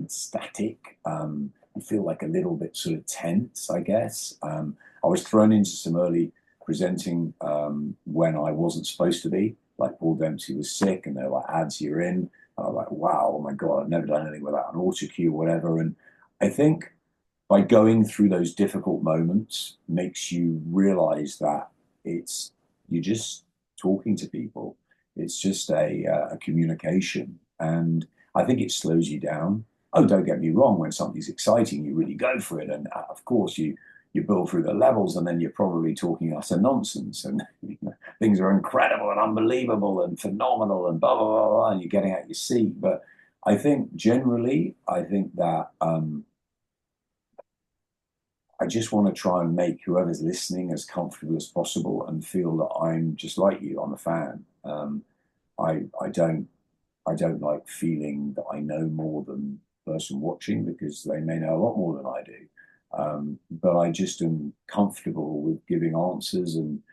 static. You feel like a little bit sort of tense, I guess. I was thrown into some early presenting when I wasn't supposed to be. Like Paul Dempsey was sick, and they're like, "Ads, you're in." And I'm like, "Wow, oh my God, I've never done anything without an auto cue or whatever." And I think by going through those difficult moments makes you realize that it's you're just talking to people. It's just a communication, and I think it slows you down. Oh, don't get me wrong. When something's exciting, you really go for it, and of course you build through the levels, and then you're probably talking utter nonsense, and you know, things are incredible and unbelievable and phenomenal, and blah blah blah, blah and you're getting out your seat. But I think generally, I think that I just want to try and make whoever's listening as comfortable as possible and feel that I'm just like you. I'm a fan. I don't like feeling that I know more than the person watching because they may know a lot more than I do. But I just am comfortable with giving answers and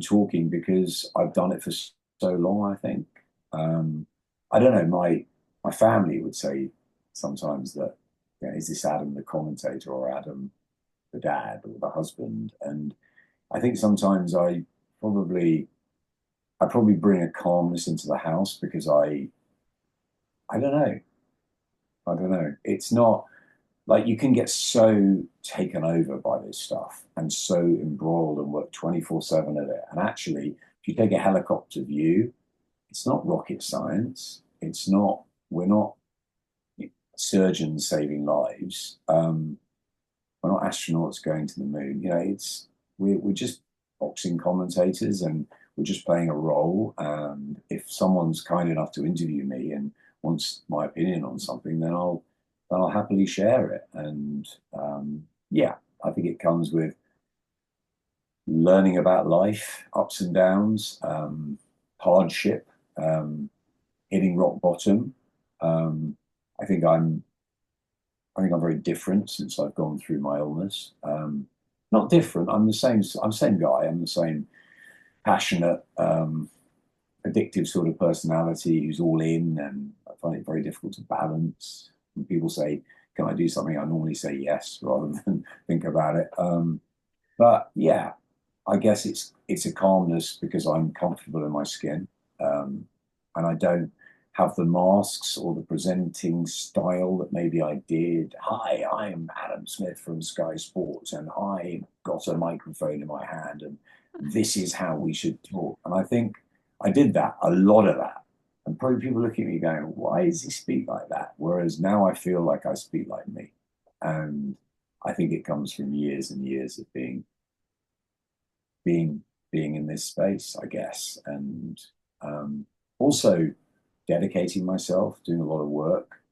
talking because I've done it for so long, I think. I don't know, my family would say sometimes that, you know, is this Adam the commentator or Adam the dad or the husband? And I think sometimes I probably bring a calmness into the house because I don't know. I don't know. It's not like you can get so taken over by this stuff and so embroiled and work 24/7 at it. And actually, if you take a helicopter view, it's not rocket science. It's not, we're not surgeons saving lives. We're not astronauts going to the moon. You know, we're just boxing commentators and we're just playing a role. And if someone's kind enough to interview me and wants my opinion on something, then I'll happily share it. And yeah, I think it comes with learning about life, ups and downs, hardship, um, hitting rock bottom. Um, I think I'm very different since I've gone through my illness. Not different. I'm the same. I'm the same guy. I'm the same passionate, addictive sort of personality who's all in, and I find it very difficult to balance. When people say, "Can I do something?" I normally say yes rather than think about it. But yeah, I guess it's a calmness because I'm comfortable in my skin, and I don't have the masks or the presenting style that maybe I did. Hi, I'm Adam Smith from Sky Sports, and I've got a microphone in my hand, and this is how we should talk. And I think I did that, a lot of that. And probably people look at me going, why does he speak like that? Whereas now I feel like I speak like me. And I think it comes from years and years of being being in this space, I guess. And also dedicating myself, doing a lot of work.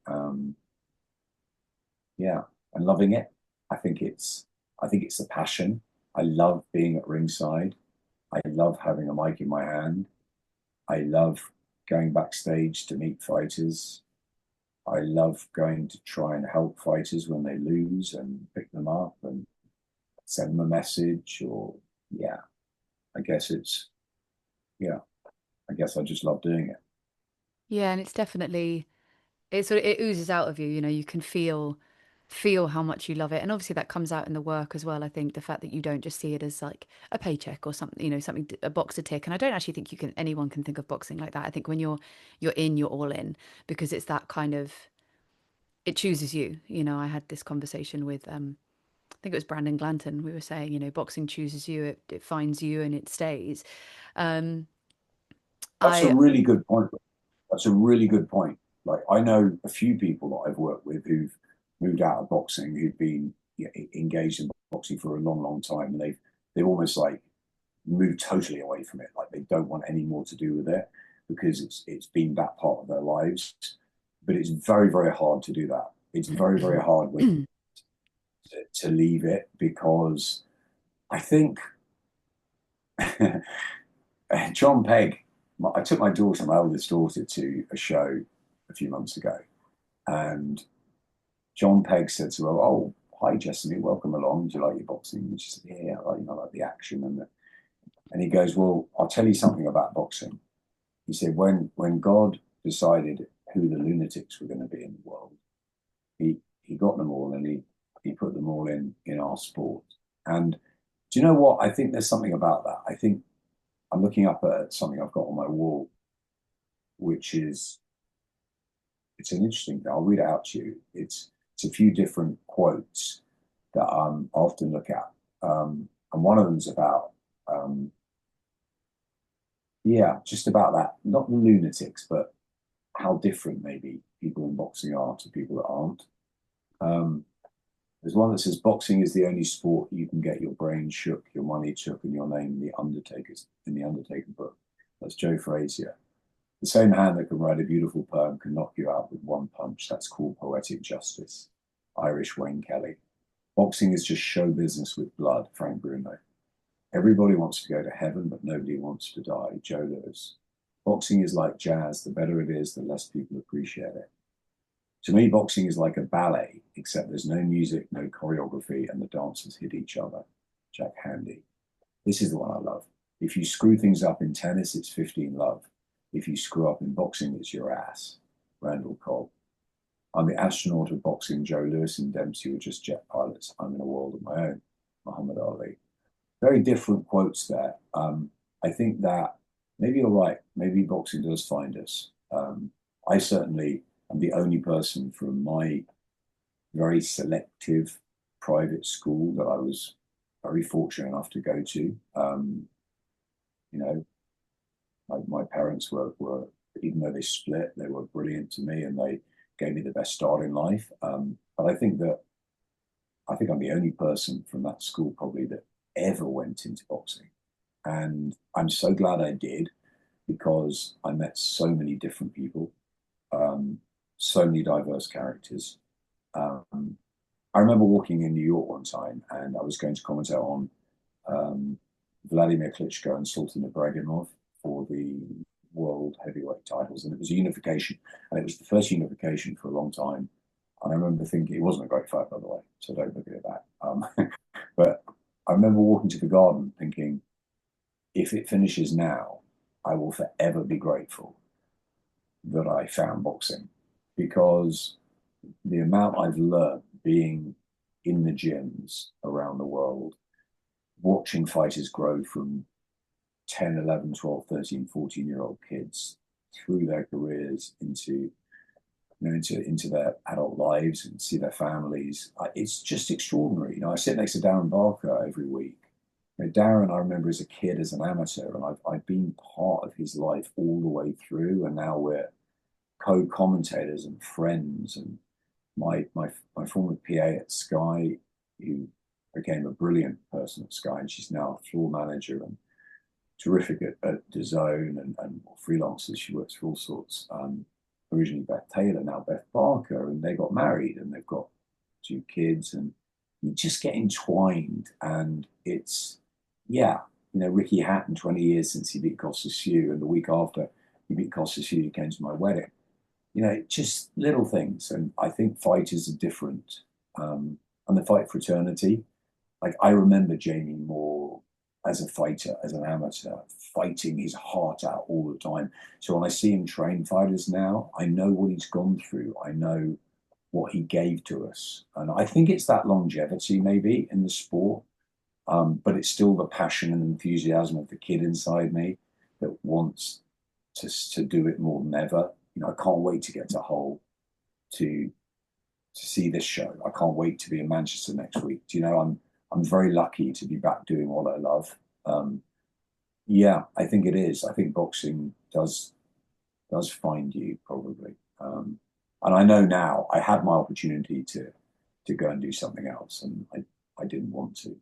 Yeah, and loving it. I think it's a passion. I love being at ringside. I love having a mic in my hand. I love going backstage to meet fighters. I love going to try and help fighters when they lose and pick them up and send them a message or yeah, I guess it's yeah, I guess I just love doing it. Yeah, and it's definitely it oozes out of you, you know, you can feel how much you love it. And obviously that comes out in the work as well. I think the fact that you don't just see it as like a paycheck or something, you know, something a box to tick. And I don't actually think anyone can think of boxing like that. I think when you're in, you're all in because it's that kind of it chooses you. You know, I had this conversation with I think it was Brandon Glanton. We were saying, you know, boxing chooses you, it finds you and it stays. Um That's a I really good point. That's a really good point. Like I know a few people that I've worked with who've moved out of boxing, who've been engaged in boxing for a long, long time, and they've almost like moved totally away from it. Like they don't want any more to do with it because it's been that part of their lives. But it's very, very hard to do that. It's very, very hard to leave it because I think John Pegg. I took my eldest daughter, to a show a few months ago, and John Pegg said to her, "Oh, "Hi, Jesse, welcome along. Do you like your boxing?" And she said, "Yeah, I like, I like the action." And he goes, "Well, I'll tell you something about boxing." He said, when God decided who the lunatics were going to be in the world, he got them all and he put them all in our sport. And do you know what? I think there's something about that. I think I'm looking up at something I've got on my wall, which is it's an interesting thing. I'll read it out to you. It's a few different quotes that I often look at, and one of them's about yeah, just about that. Not the lunatics, but how different maybe people in boxing are to people that aren't. Um, there's one that says boxing is the only sport you can get your brain shook, your money took, and your name in the Undertaker book. That's Joe Frazier. The same hand that can write a beautiful poem can knock you out with one punch. That's called poetic justice. Irish Wayne Kelly. Boxing is just show business with blood. Frank Bruno. Everybody wants to go to heaven, but nobody wants to die. Joe Lewis. Boxing is like jazz. The better it is, the less people appreciate it. To me, boxing is like a ballet, except there's no music, no choreography, and the dancers hit each other. Jack Handy. This is the one I love. If you screw things up in tennis, it's 15 love. If you screw up in boxing, it's your ass. Randall Cobb. I'm the astronaut of boxing. Joe Lewis and Dempsey were just jet pilots. I'm in a world of my own. Muhammad Ali. Very different quotes there. I think that maybe you're right. Maybe boxing does find us. I certainly am the only person from my very selective private school that I was very fortunate enough to go to. You know, my parents were, even though they split, they were brilliant to me and they gave me the best start in life. But I think I'm the only person from that school probably that ever went into boxing. And I'm so glad I did because I met so many different people, um, so many diverse characters. Um, I remember walking in New York one time and I was going to commentate on um, Vladimir Klitschko and Sultan Ibragimov for the world heavyweight titles. And it was a unification. And it was the first unification for a long time. And I remember thinking, it wasn't a great fight, by the way, so don't look at it back. But I remember walking to the garden thinking, if it finishes now, I will forever be grateful that I found boxing because the amount I've learned being in the gyms around the world, watching fighters grow from 10, 11, 12, 13, 14-year-old kids through their careers into their adult lives and see their families. It's just extraordinary. I sit next to Darren Barker every week. Darren, I remember as a kid, as an amateur, and I've been part of his life all the way through, and now we're co-commentators and friends. And my former PA at Sky, who became a brilliant person at Sky, and she's now a floor manager and terrific at DAZN and freelancers. She works for all sorts. Originally Beth Taylor, now Beth Barker, and they got married and they've got two kids, and you just get entwined. And it's, yeah, Ricky Hatton, 20 years since he beat Costas Hugh, and the week after he beat Costas Hugh, he came to my wedding. Just little things. And I think fighters are different. And the fight fraternity, like I remember Jamie Moore as a fighter, as an amateur, fighting his heart out all the time. So when I see him train fighters now, I know what he's gone through. I know what he gave to us. And I think it's that longevity maybe in the sport, but it's still the passion and enthusiasm of the kid inside me that wants to do it more than ever. I can't wait to get to Hull to see this show. I can't wait to be in Manchester next week. I'm very lucky to be back doing what I love. Um, yeah, I think it is. I think boxing does find you probably. And I know now I had my opportunity to go and do something else, and I didn't want to.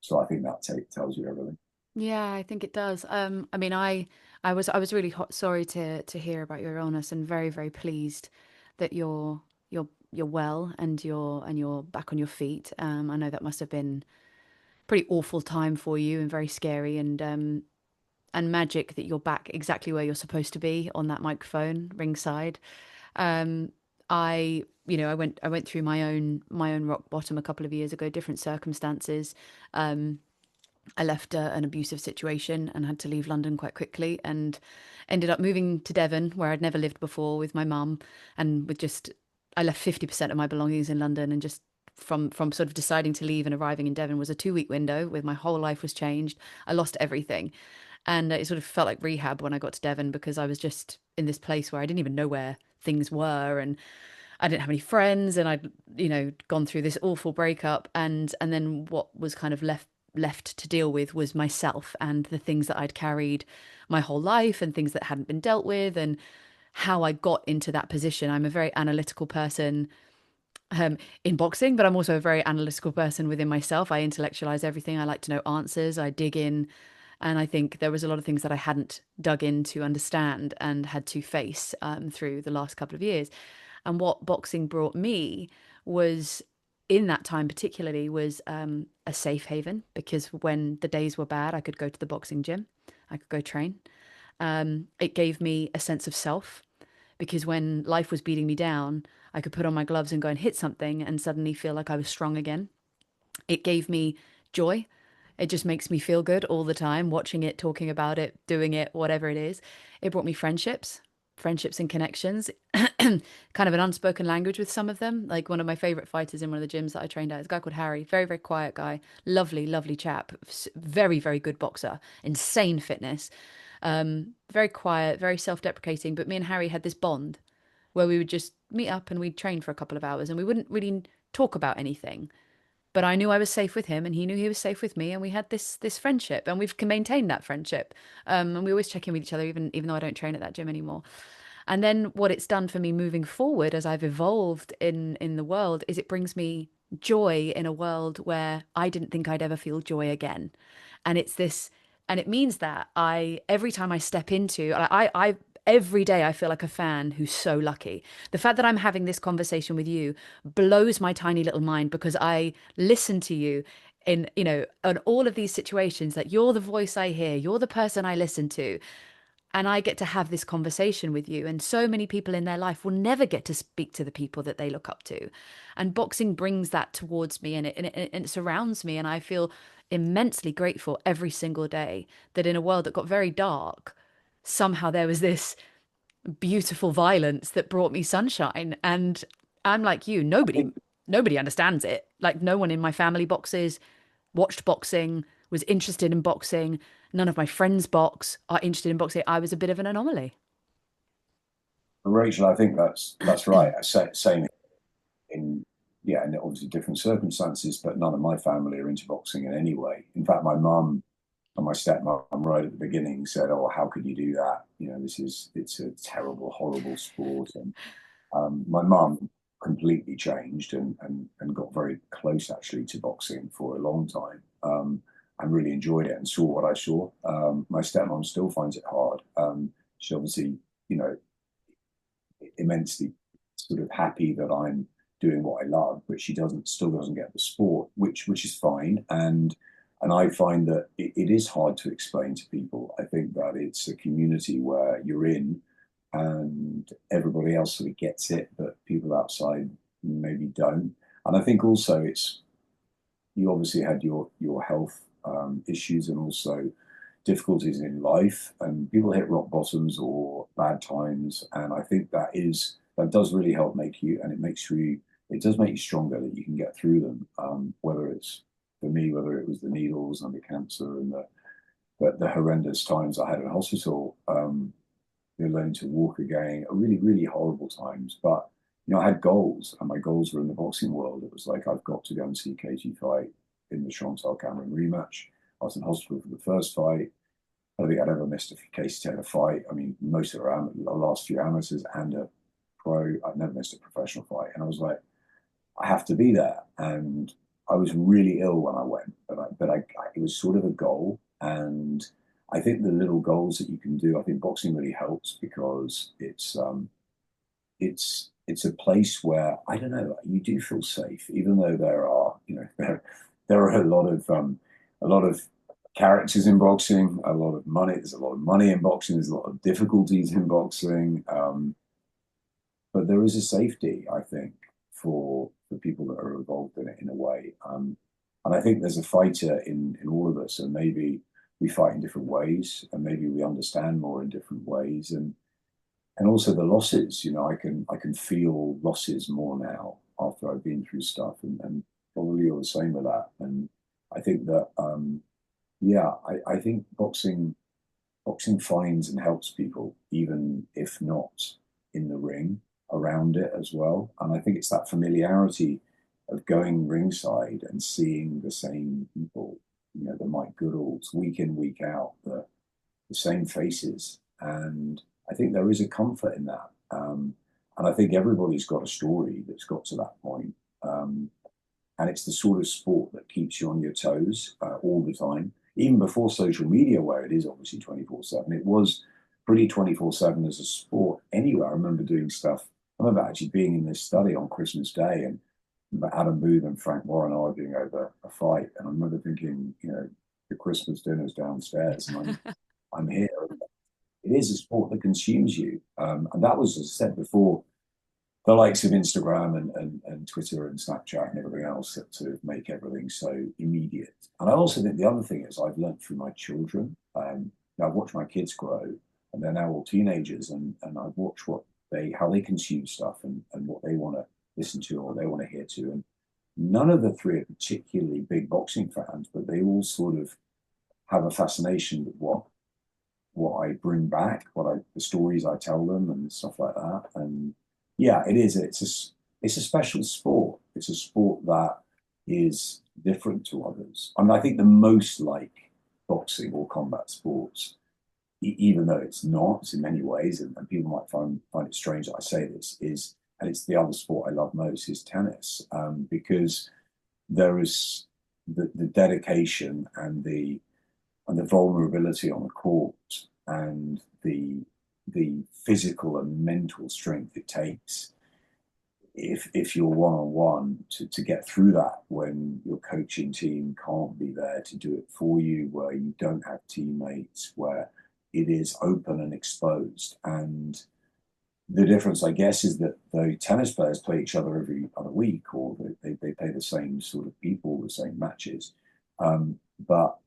So I think that tells you everything. Yeah, I think it does. I mean, I was really sorry to hear about your illness, and very very pleased that you're well and you're back on your feet. I know that must have been pretty awful time for you and very scary, and magic that you're back exactly where you're supposed to be on that microphone ringside. Um, I went through my own rock bottom a couple of years ago, different circumstances. Um, I left an abusive situation and had to leave London quite quickly, and ended up moving to Devon, where I'd never lived before, with my mum, and with just I left 50% of my belongings in London, and just from sort of deciding to leave and arriving in Devon was a 2 week window where my whole life was changed. I lost everything, and it sort of felt like rehab when I got to Devon, because I was just in this place where I didn't even know where things were, and I didn't have any friends, and I'd, gone through this awful breakup, and then what was kind of left to deal with was myself and the things that I'd carried my whole life, and things that hadn't been dealt with, and how I got into that position. I'm a very analytical person, in boxing, but I'm also a very analytical person within myself. I intellectualize everything. I like to know answers. I dig in. And I think there was a lot of things that I hadn't dug in to understand and had to face, through the last couple of years. And what boxing brought me was, in that time particularly, was a safe haven, because when the days were bad, I could go to the boxing gym, I could go train. It gave me a sense of self, because when life was beating me down, I could put on my gloves and go and hit something and suddenly feel like I was strong again. It gave me joy. It just makes me feel good all the time, watching it, talking about it, doing it, whatever it is. It brought me friendships and connections, kind of an unspoken language with some of them. Like, one of my favorite fighters in one of the gyms that I trained at is a guy called Harry, very, very quiet guy, lovely, lovely chap, very, very good boxer, insane fitness, very quiet, very self-deprecating. But me and Harry had this bond where we would just meet up and we'd train for a couple of hours, and we wouldn't really talk about anything, but I knew I was safe with him and he knew he was safe with me, and we had this friendship, and we've maintained that friendship. And we always check in with each other, even though I don't train at that gym anymore. And then what it's done for me moving forward, as I've evolved in the world, is it brings me joy in a world where I didn't think I'd ever feel joy again. And it's this, and it means that I every time I step into, I every day I feel like a fan who's so lucky. The fact that I'm having this conversation with you blows my tiny little mind, because I listen to you in, in all of these situations, that you're the voice I hear, you're the person I listen to, and I get to have this conversation with you. And so many people in their life will never get to speak to the people that they look up to. And boxing brings that towards me, and it surrounds me. And I feel immensely grateful every single day that, in a world that got very dark, somehow there was this beautiful violence that brought me sunshine. And I'm like you, I think nobody understands it. Like, no one in my family boxes, watched boxing, was interested in boxing. None of my friends are interested in boxing. I was a bit of an anomaly. Rachel, I think that's right. Same in yeah, and obviously different circumstances, but none of my family are into boxing in any way. In fact, my mum and my stepmom right at the beginning said, "Oh, how could you do that? It's a terrible, horrible sport." And my mum completely changed and got very close actually to boxing for a long time. And really enjoyed it and saw what I saw. My stepmom still finds it hard. She obviously, you know, immensely sort of happy that I'm doing what I love, but she still doesn't get the sport, which is fine. And I find that it is hard to explain to people. I think that it's a community where you're in and everybody else sort of gets it, but people outside maybe don't. And I think also it's you obviously had your health issues and also difficulties in life, and people hit rock bottoms or bad times, and I think that does really help make you, and it does make you stronger that you can get through them. Whether it's for me, whether it was the needles and the cancer and the horrendous times I had in hospital, learning to walk again, are really, really horrible times. But I had goals, and my goals were in the boxing world. It was like, I've got to go and see Katie fight in the Chantal Cameron rematch. I was in hospital for the first fight. I don't think I'd ever missed a Casey Taylor fight. I mean, most of the last few amateurs and a pro, I've never missed a professional fight. And I was like, I have to be there. And I was really ill when I went, it was sort of a goal. And I think the little goals that you can do, I think boxing really helps because it's a place where, I don't know, you do feel safe, even though there are a lot of characters in boxing, a lot of money. There's a lot of money in boxing. There's a lot of difficulties in boxing. but there is a safety, I think, for people that are involved in it in a way. And I think there's a fighter in all of us, and maybe we fight in different ways, and maybe we understand more in different ways, and also the losses. I can feel losses more now after I've been through stuff, and probably you're the same with that. And I think that yeah, I think boxing finds and helps people, even if not in the ring, around it as well. And I think it's that familiarity of going ringside and seeing the same people, the Mike Goodalls, week in, week out, the same faces. And I think there is a comfort in that. And I think everybody's got a story that's got to that point. Um, and it's the sort of sport that keeps you on your toes all the time. Even before social media, where it is obviously 24/7, it was pretty 24/7 as a sport. Anyway, I remember doing stuff. I remember actually being in this study on Christmas Day, and Adam Booth and Frank Warren arguing over a fight. And I remember thinking, the Christmas dinner's downstairs, and I'm here. It is a sport that consumes you, and that was, as I said before, the likes of Instagram and Twitter and Snapchat and everything else that sort of make everything so immediate. And I also think the other thing is I've learned through my children. I've watched my kids grow, and they're now all teenagers, and I've watched how they consume stuff, and what they want to listen to or they want to hear to. And none of the three are particularly big boxing fans, but they all sort of have a fascination with what I bring back, the stories I tell them and stuff like that. And yeah, it is. It's a special sport. It's a sport that is different to others. I mean, I think the most like boxing or combat sports, even though it's not in many ways, and people might find it strange that I say this, and it's the other sport I love most, is tennis, because there is the dedication and the vulnerability on the court, and the physical and mental strength it takes if you're one on one to get through that when your coaching team can't be there to do it for you, where you don't have teammates, where it is open and exposed. And the difference, I guess, is that the tennis players play each other every other week, or they play the same sort of people, the same matches. But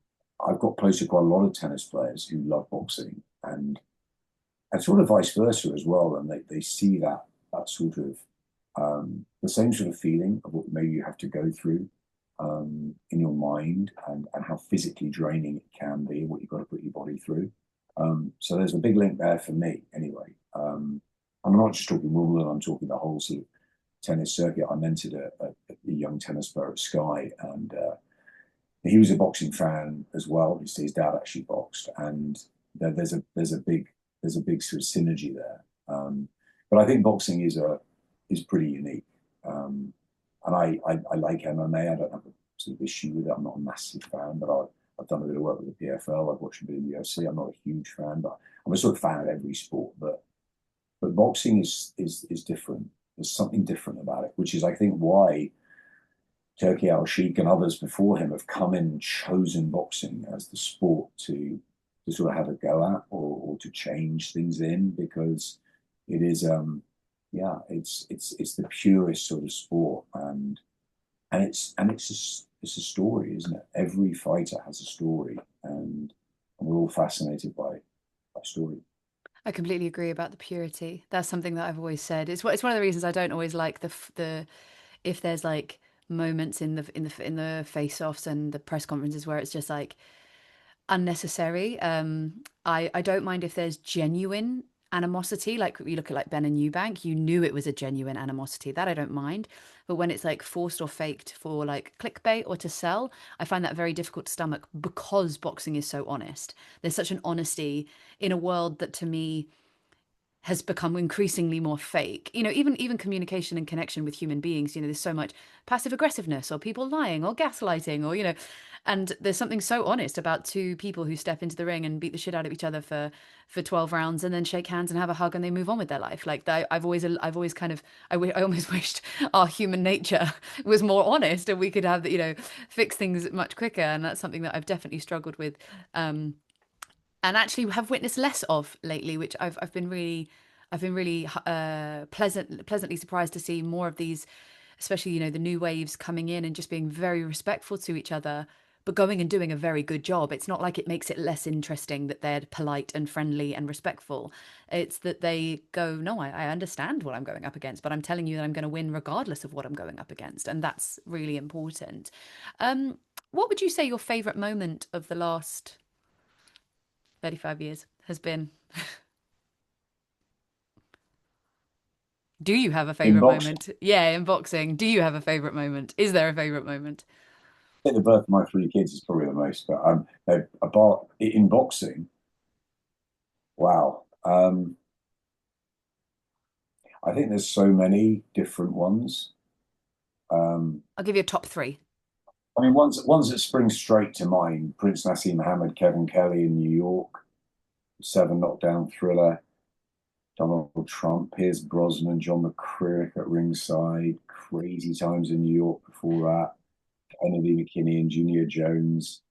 I've got close to quite a lot of tennis players who love boxing, and sort of vice versa as well. And they see that sort of the same sort of feeling of what maybe you have to go through in your mind, and how physically draining it can be, what you've got to put your body through. So there's a big link there for me anyway. I'm not just talking Wimbledon, I'm talking the whole sort of tennis circuit. I mentored a young tennis player at Sky, and he was a boxing fan as well. His dad actually boxed, and there's a big sort of synergy there. But I think boxing is pretty unique, and I like MMA. I don't have a sort of issue with it. I'm not a massive fan, but I've done a bit of work with the PFL. I've watched a bit of UFC. I'm not a huge fan, but I'm a sort of fan of every sport. But boxing is different. There's something different about it, which is, I think, why Turki Al-Sheikh and others before him have come in and chosen boxing as the sport to sort of have a go at, or to change things in, because it is yeah, it's the purest sort of sport, and it's a story, isn't it? Every fighter has a story, and we're all fascinated by story. I completely agree about the purity. That's something that I've always said. It's one of the reasons I don't always like the if there's like moments in the face-offs and the press conferences where it's just like unnecessary. I don't mind if there's genuine animosity. Like you look at like Ben and Eubank, you knew it was a genuine animosity. That I don't mind. But when it's like forced or faked for like clickbait or to sell, I find that very difficult to stomach because boxing is so honest. There's such an honesty in a world that to me has become increasingly more fake. Even communication and connection with human beings, there's so much passive aggressiveness or people lying or gaslighting or and there's something so honest about two people who step into the ring and beat the shit out of each other for 12 rounds and then shake hands and have a hug and they move on with their life. Like I've always kind of I almost wished our human nature was more honest and we could have fix things much quicker, and that's something that I've definitely struggled with. And actually have witnessed less of lately, which I've been really I've been really pleasantly surprised to see more of these, especially, the new waves coming in and just being very respectful to each other, but going and doing a very good job. It's not like it makes it less interesting that they're polite and friendly and respectful. It's that they go, no, I understand what I'm going up against, but I'm telling you that I'm going to win regardless of what I'm going up against. And that's really important. What would you say your favorite moment of the last 35 years has been? Do you have a In favorite boxing, moment? Yeah, in boxing. Do you have a favorite moment? Is there a favorite moment? I think the birth of my three kids is probably the most, but apart in boxing, wow. I think there's so many different ones. Um, I'll give you a top three. I mean, ones that spring straight to mind: Prince Nassim Muhammad, Kevin Kelly in New York, Seven Knockdown Thriller, Donald Trump, Pierce Brosnan, John McCrick at ringside, crazy times in New York before that, Kennedy McKinney and Junior Jones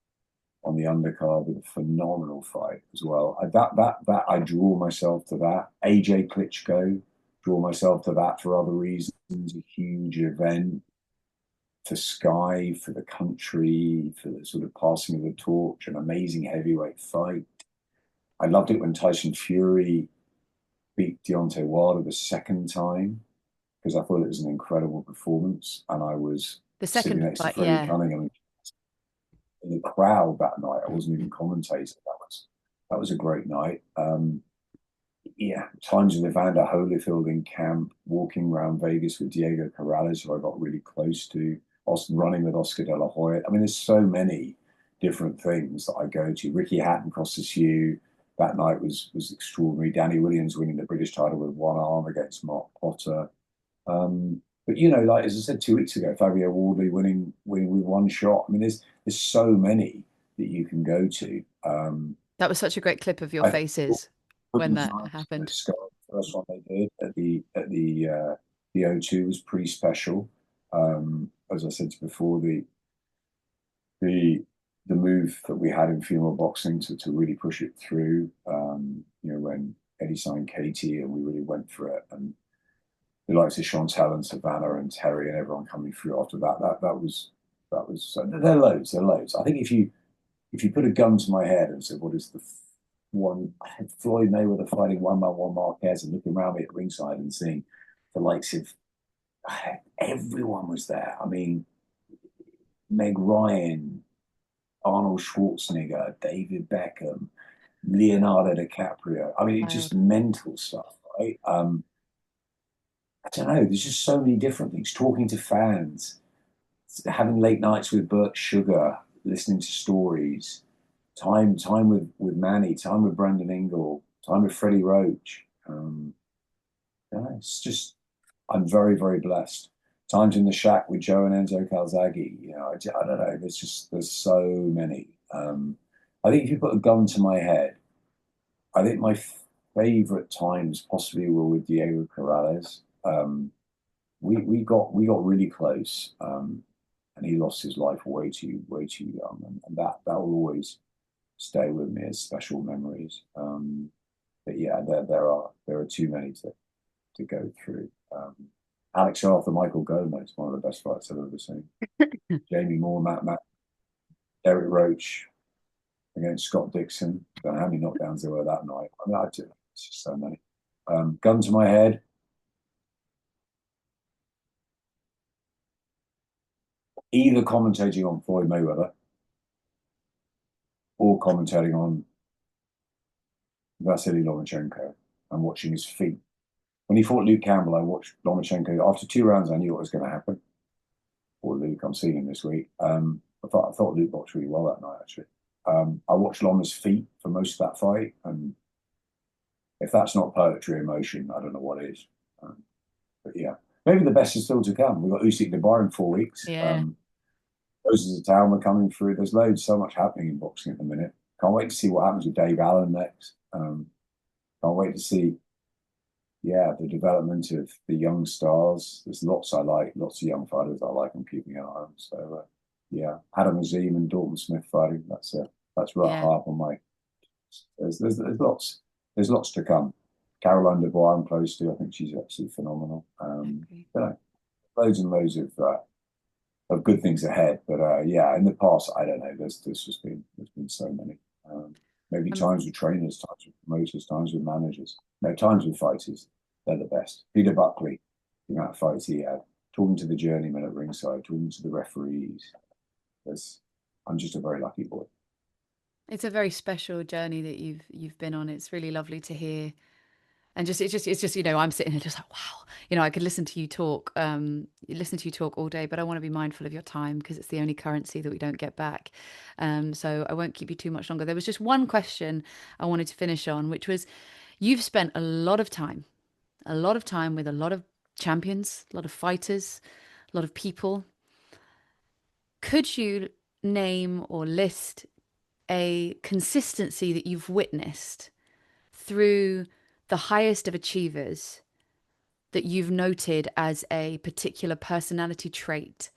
on the undercard with a phenomenal fight as well. That I draw myself to that. AJ Klitschko, draw myself to that for other reasons. A huge event for Sky, for the country, for the sort of passing of the torch, an amazing heavyweight fight. I loved it when Tyson Fury beat Deontay Wilder the second time because I thought it was an incredible performance, and I was The sitting second next to fight, Freddie yeah. Cunningham in the crowd that night. I wasn't even commentating. That was a great night. Yeah, times with Evander Holyfield in camp, walking around Vegas with Diego Corrales, who I got really close to, Austin running with Oscar De La Hoya. I mean, there's so many different things that I go to. Ricky Hatton crosses you. That night was extraordinary. Danny Williams winning the British title with one arm against Mark Potter. But like as I said 2 weeks ago, Fabio Wardley winning with one shot. I mean, there's so many that you can go to. That was such a great clip of your I think faces when Women's that night at happened. Sky, the first one they did at the O2 was pretty special. As I said before, the the move that we had in female boxing to really push it through. When Eddie signed Katie and we really went for it, and the likes of Chantel and Savannah and Terry and everyone coming through after that was there are loads, there are loads. I think if you put a gun to my head and said, what is the one? I had Floyd Mayweather fighting one man, one Marquez, and looking around me at ringside and seeing the likes of everyone was there. I mean, Meg Ryan, Arnold Schwarzenegger, David Beckham, Leonardo DiCaprio. I mean, it's just Wild. mental stuff, right? I don't know. There's just so many different things. Talking to fans, having late nights with Burt Sugar, listening to stories, time with Manny, time with Brandon Ingle, time with Freddie Roach. Yeah, it's just I'm very very blessed. Times in the shack with Joe and Enzo Calzaghe. I don't know. There's so many. I think if you put a gun to my head, I think my favorite times possibly were with Diego Corrales. We got really close, and he lost his life way too young, and that will always stay with me as special memories. But yeah, there are too many to go through. Alex Arthur, Michael Gomez, one of the best fights I've ever seen. Jamie Moore, Matt, Derek Roach against Scott Dixon. Don't know how many knockdowns there were that night. I mean, it's just so many. Gun to my head, either commentating on Floyd Mayweather or commentating on Vasily Lomachenko and watching his feet. When he fought Luke Campbell, I watched Lomachenko. After 2 rounds, I knew what was going to happen. For Luke, I'm seeing him this week. I thought Luke boxed really well that night, actually. I watched Loma's feet for most of that fight, and if that's not poetry emotion, I don't know what is. But yeah, maybe the best is still to come. We've got Usyk Nabar in 4 weeks. Yeah. Roses of Town are coming through. There's loads, so much happening in boxing at the minute. Can't wait to see what happens with Dave Allen next. Can't wait to see, yeah, the development of the young stars. There's lots I like, lots of young fighters I like. I'm keeping an eye on. So yeah, Adam Azim and Dalton Smith fighting. That's right Yeah. hard on my. There's lots to come. Caroline Dubois, I'm close to. I think she's absolutely phenomenal. I agree. You know, loads and loads of good things ahead. But yeah, in the past, I don't know. There's been so many. Maybe Um, times with trainers, times with promoters, times with managers. No, times with fighters. They're the best. Peter Buckley, the amount of fights he had, talking to the journeyman at ringside, talking to the referees. There's, I'm just a very lucky boy. it's a very special journey that you've been on. It's really lovely to hear. And it's just, I'm sitting here just like, wow, I could listen to you talk all day, but I want to be mindful of your time because it's the only currency that we don't get back. So I won't keep you too much longer. There was just one question I wanted to finish on, which was you've spent a lot of time with a lot of champions, a lot of fighters, a lot of people. Could you name or list a consistency that you've witnessed through the highest of achievers that you've noted as a particular personality trait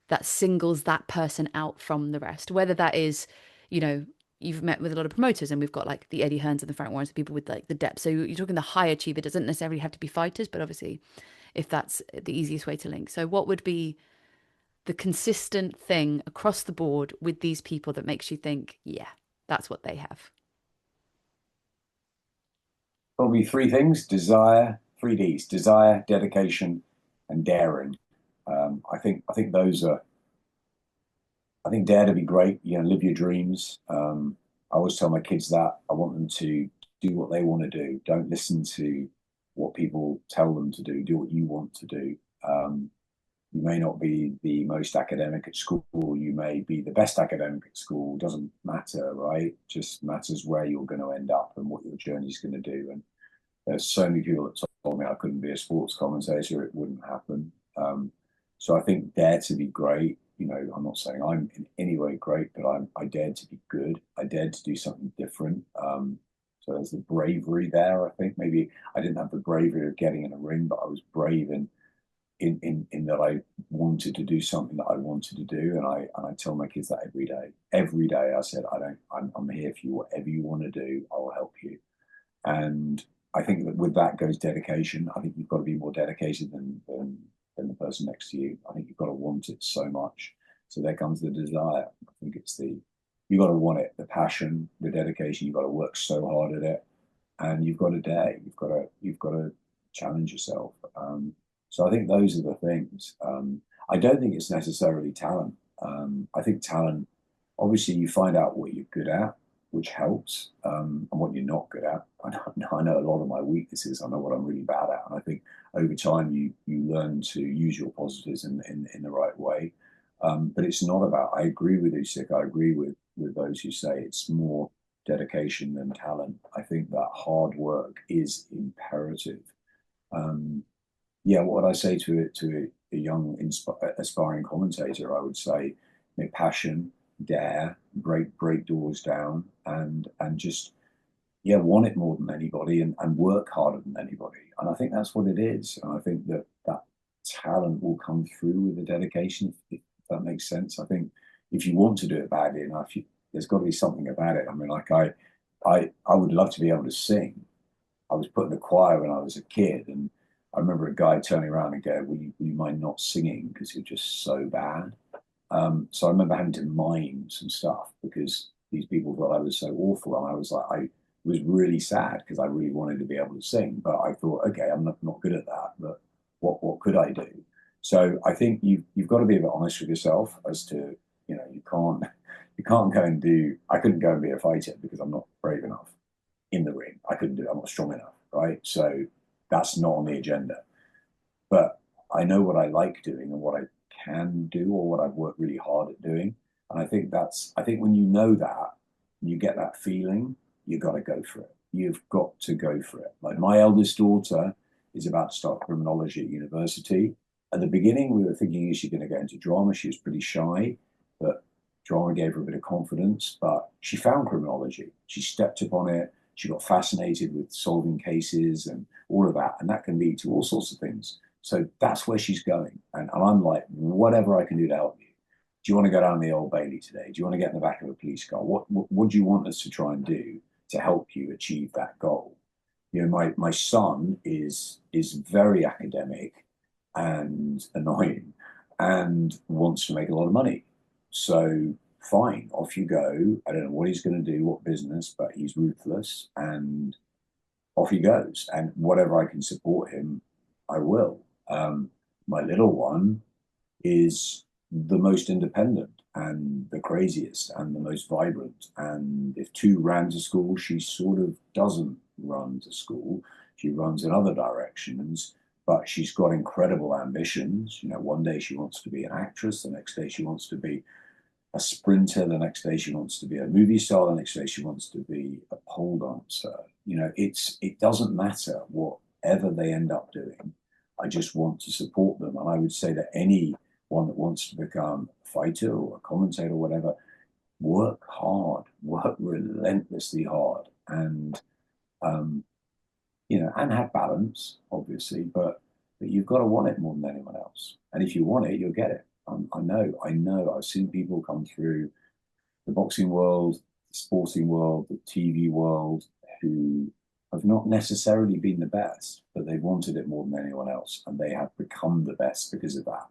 that singles that person out from the rest? Whether that is, you know, you've met with a lot of promoters and we've got like the Eddie Hearns and the Frank Warrens, people with like the depth. So you're talking the high achiever doesn't necessarily have to be fighters, but obviously if that's the easiest way to link. So what would be the consistent thing across the board with these people that makes you think, yeah, that's what they have? Probably three things: desire, three Ds: desire, dedication, and daring. I think those are. I think dare to be great. Live your dreams. I always tell my kids that I want them to do what they want to do. Don't listen to what people tell them to do. Do what you want to do. You may not be the most academic at school. You may be the best academic at school. Doesn't matter, right? Just matters where you're going to end up and what your journey's going to do. And there's so many people that told me I couldn't be a sports commentator. It wouldn't happen. So I think dare to be great. I'm not saying I'm in any way great, but I dared to be good. I dared to do something different. So there's the bravery there. I think maybe I didn't have the bravery of getting in a ring, but I was brave in that I wanted to do something that I wanted to do, and I tell my kids that every day. Every day I said, I don't. I'm here for you. Whatever you want to do, I will help you. And I think that with that goes dedication. I think you've got to be more dedicated than the person next to you. I think you've got to want it so much. So there comes the desire. I think it's you got to want it, the passion, the dedication. You've got to work so hard at it, and you've got to dare. You've got to challenge yourself. So I think those are the things. I don't think it's necessarily talent. I think talent, obviously, you find out what you're good at, which helps, and what you're not good at. I know a lot of my weaknesses. I know what I'm really bad at, and I think over time you learn to use your positives in the right way. But it's not about. I agree with Usyk. I agree with those who say it's more dedication than talent. I think that hard work is imperative. Um, yeah, what would I say to a young aspiring commentator? I would say, passion, dare, break doors down, and just want it more than anybody, and work harder than anybody. And I think that's what it is. And I think that talent will come through with the dedication, if that makes sense. I think if you want to do it badly enough, there's got to be something about it. I mean, like I would love to be able to sing. I was put in the choir when I was a kid, and I remember a guy turning around and going, will you mind not singing because you're just so bad? So I remember having to mime some stuff because these people thought I was so awful. And I was like, I was really sad because I really wanted to be able to sing. But I thought, okay, I'm not good at that. But what could I do? So I think you've got to be a bit honest with yourself as to, you can't go and do, I couldn't go and be a fighter because I'm not brave enough in the ring. I couldn't do it. I'm not strong enough. Right. So that's not on the agenda. But I know what I like doing and what I can do or what I've worked really hard at doing. And I think when you know that, you get that feeling, you got to go for it. You've got to go for it. Like my eldest daughter is about to start criminology at university. At the beginning, we were thinking, is she going to go into drama? She was pretty shy, but drama gave her a bit of confidence. But she found criminology. She stepped upon it. She got fascinated with solving cases and all of that. And that can lead to all sorts of things. So that's where she's going. And I'm like, whatever I can do to help you. Do you want to go down the Old Bailey today? Do you want to get in the back of a police car? What do you want us to try and do to help you achieve that goal? my son is very academic and annoying and wants to make a lot of money. So fine, off you go. I don't know what he's going to do, what business, but he's ruthless and off he goes. And whatever I can support him, I will. My little one is the most independent and the craziest and the most vibrant. And if two ran to school, she sort of doesn't run to school. She runs in other directions, but she's got incredible ambitions. One day she wants to be an actress, the next day she wants to be a sprinter, the next day she wants to be a movie star, the next day she wants to be a pole dancer. It doesn't matter whatever they end up doing. I just want to support them. And I would say that anyone that wants to become a fighter or a commentator or whatever, work hard, work relentlessly hard, and um, and have balance, obviously, but you've got to want it more than anyone else. And if you want it, you'll get it. I know. I've seen people come through the boxing world, the sporting world, the TV world, who have not necessarily been the best, but they've wanted it more than anyone else, and they have become the best because of that.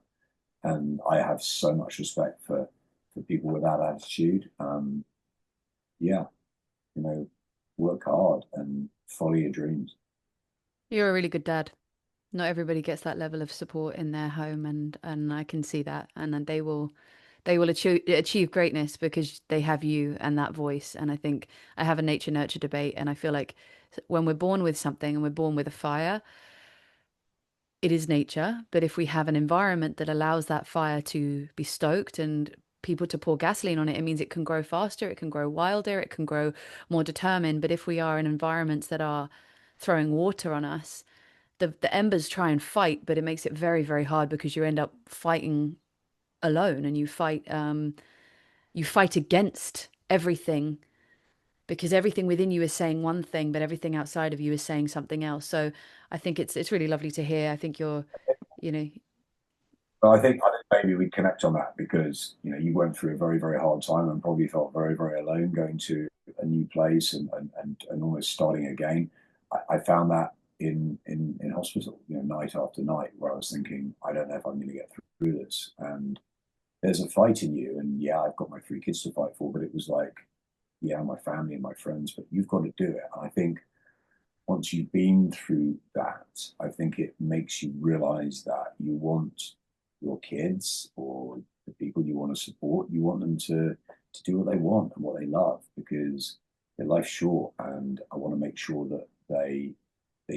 And I have so much respect for people with that attitude. Yeah, you know, work hard and follow your dreams. You're a really good dad. Not everybody gets that level of support in their home, and I can see that. And then they will achieve greatness because they have you and that voice. And I think I have a nature nurture debate, and I feel like when we're born with something and we're born with a fire, it is nature. But if we have an environment that allows that fire to be stoked and people to pour gasoline on it, it means it can grow faster, it can grow wilder, it can grow more determined. But if we are in environments that are throwing water on us, the embers try and fight, but it makes it very, very hard because you end up fighting alone, and you fight against everything because everything within you is saying one thing, but everything outside of you is saying something else. So I think it's really lovely to hear. I think you're, you know, But I think maybe we connect on that because you went through a very very hard time and probably felt very very alone going to a new place and almost starting again. I found that in hospital, night after night, where I was thinking, I don't know if I'm going to get through this. And there's a fight in you, and yeah, I've got my three kids to fight for, but it was like, yeah, my family and my friends, but you've got to do it. And I think once you've been through that, I think it makes you realize that you want your kids or the people you want to support, you want them to do what they want and what they love because their life's short, and I want to make sure that they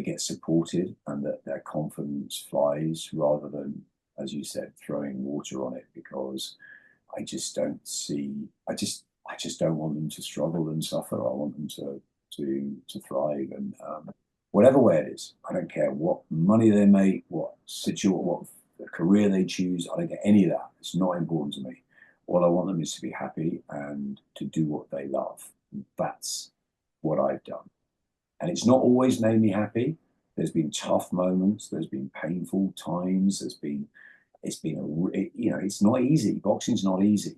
get supported and that their confidence flies rather than, as you said, throwing water on it because I just don't see I just don't want them to struggle and suffer. I want them to thrive and whatever way it is. I don't care what money they make, what career they choose. I don't get any of that. It's not important to me. All I want them is to be happy and to do what they love. That's what I've done. And it's not always made me happy. There's been tough moments. There's been painful times. It's not easy. Boxing's not easy,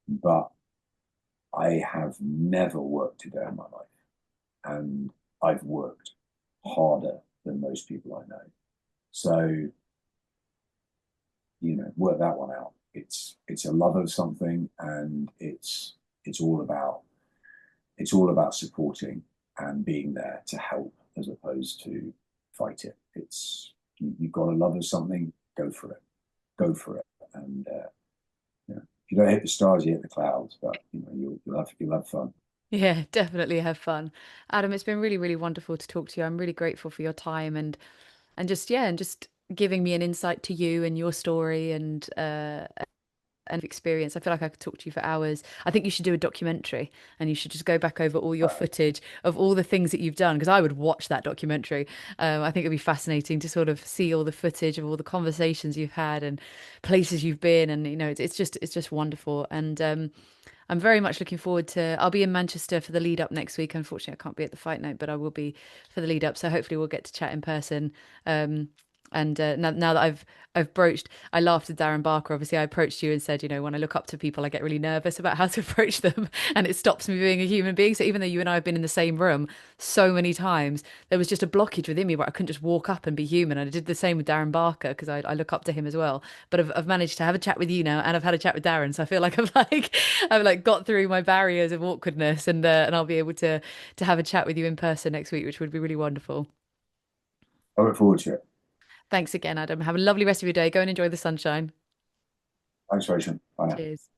but I have never worked a day in my life, and I've worked harder than most people I know. So, work that one out. It's a love of something, and it's all about supporting and being there to help as opposed to fight it. You've got a love of something, go for it, and if you don't hit the stars, you hit the clouds. But you'll have fun. yeah, definitely have fun. Adam, it's been really, really wonderful to talk to you. I'm really grateful for your time and just giving me an insight to you and your story and experience. I feel like I could talk to you for hours. I think you should do a documentary and you should just go back over all your footage of all the things that you've done because I would watch that documentary. I think it'd be fascinating to sort of see all the footage of all the conversations you've had and places you've been, and it's just wonderful. And I'm very much looking forward to. I'll be in Manchester for the lead up next week. Unfortunately, I can't be at the fight night, but I will be for the lead up. So hopefully we'll get to chat in person. Um, And now that I've broached, I laughed at Darren Barker. Obviously, I approached you and said, when I look up to people, I get really nervous about how to approach them, and it stops me being a human being. So even though you and I have been in the same room so many times, there was just a blockage within me where I couldn't just walk up and be human. And I did the same with Darren Barker because I look up to him as well. But I've managed to have a chat with you now, and I've had a chat with Darren. So I feel like I've like got through my barriers of awkwardness, and I'll be able to have a chat with you in person next week, which would be really wonderful. I look forward to it. Thanks again, Adam. Have a lovely rest of your day. Go and enjoy the sunshine. Thanks, Rachel. Bye now. Cheers.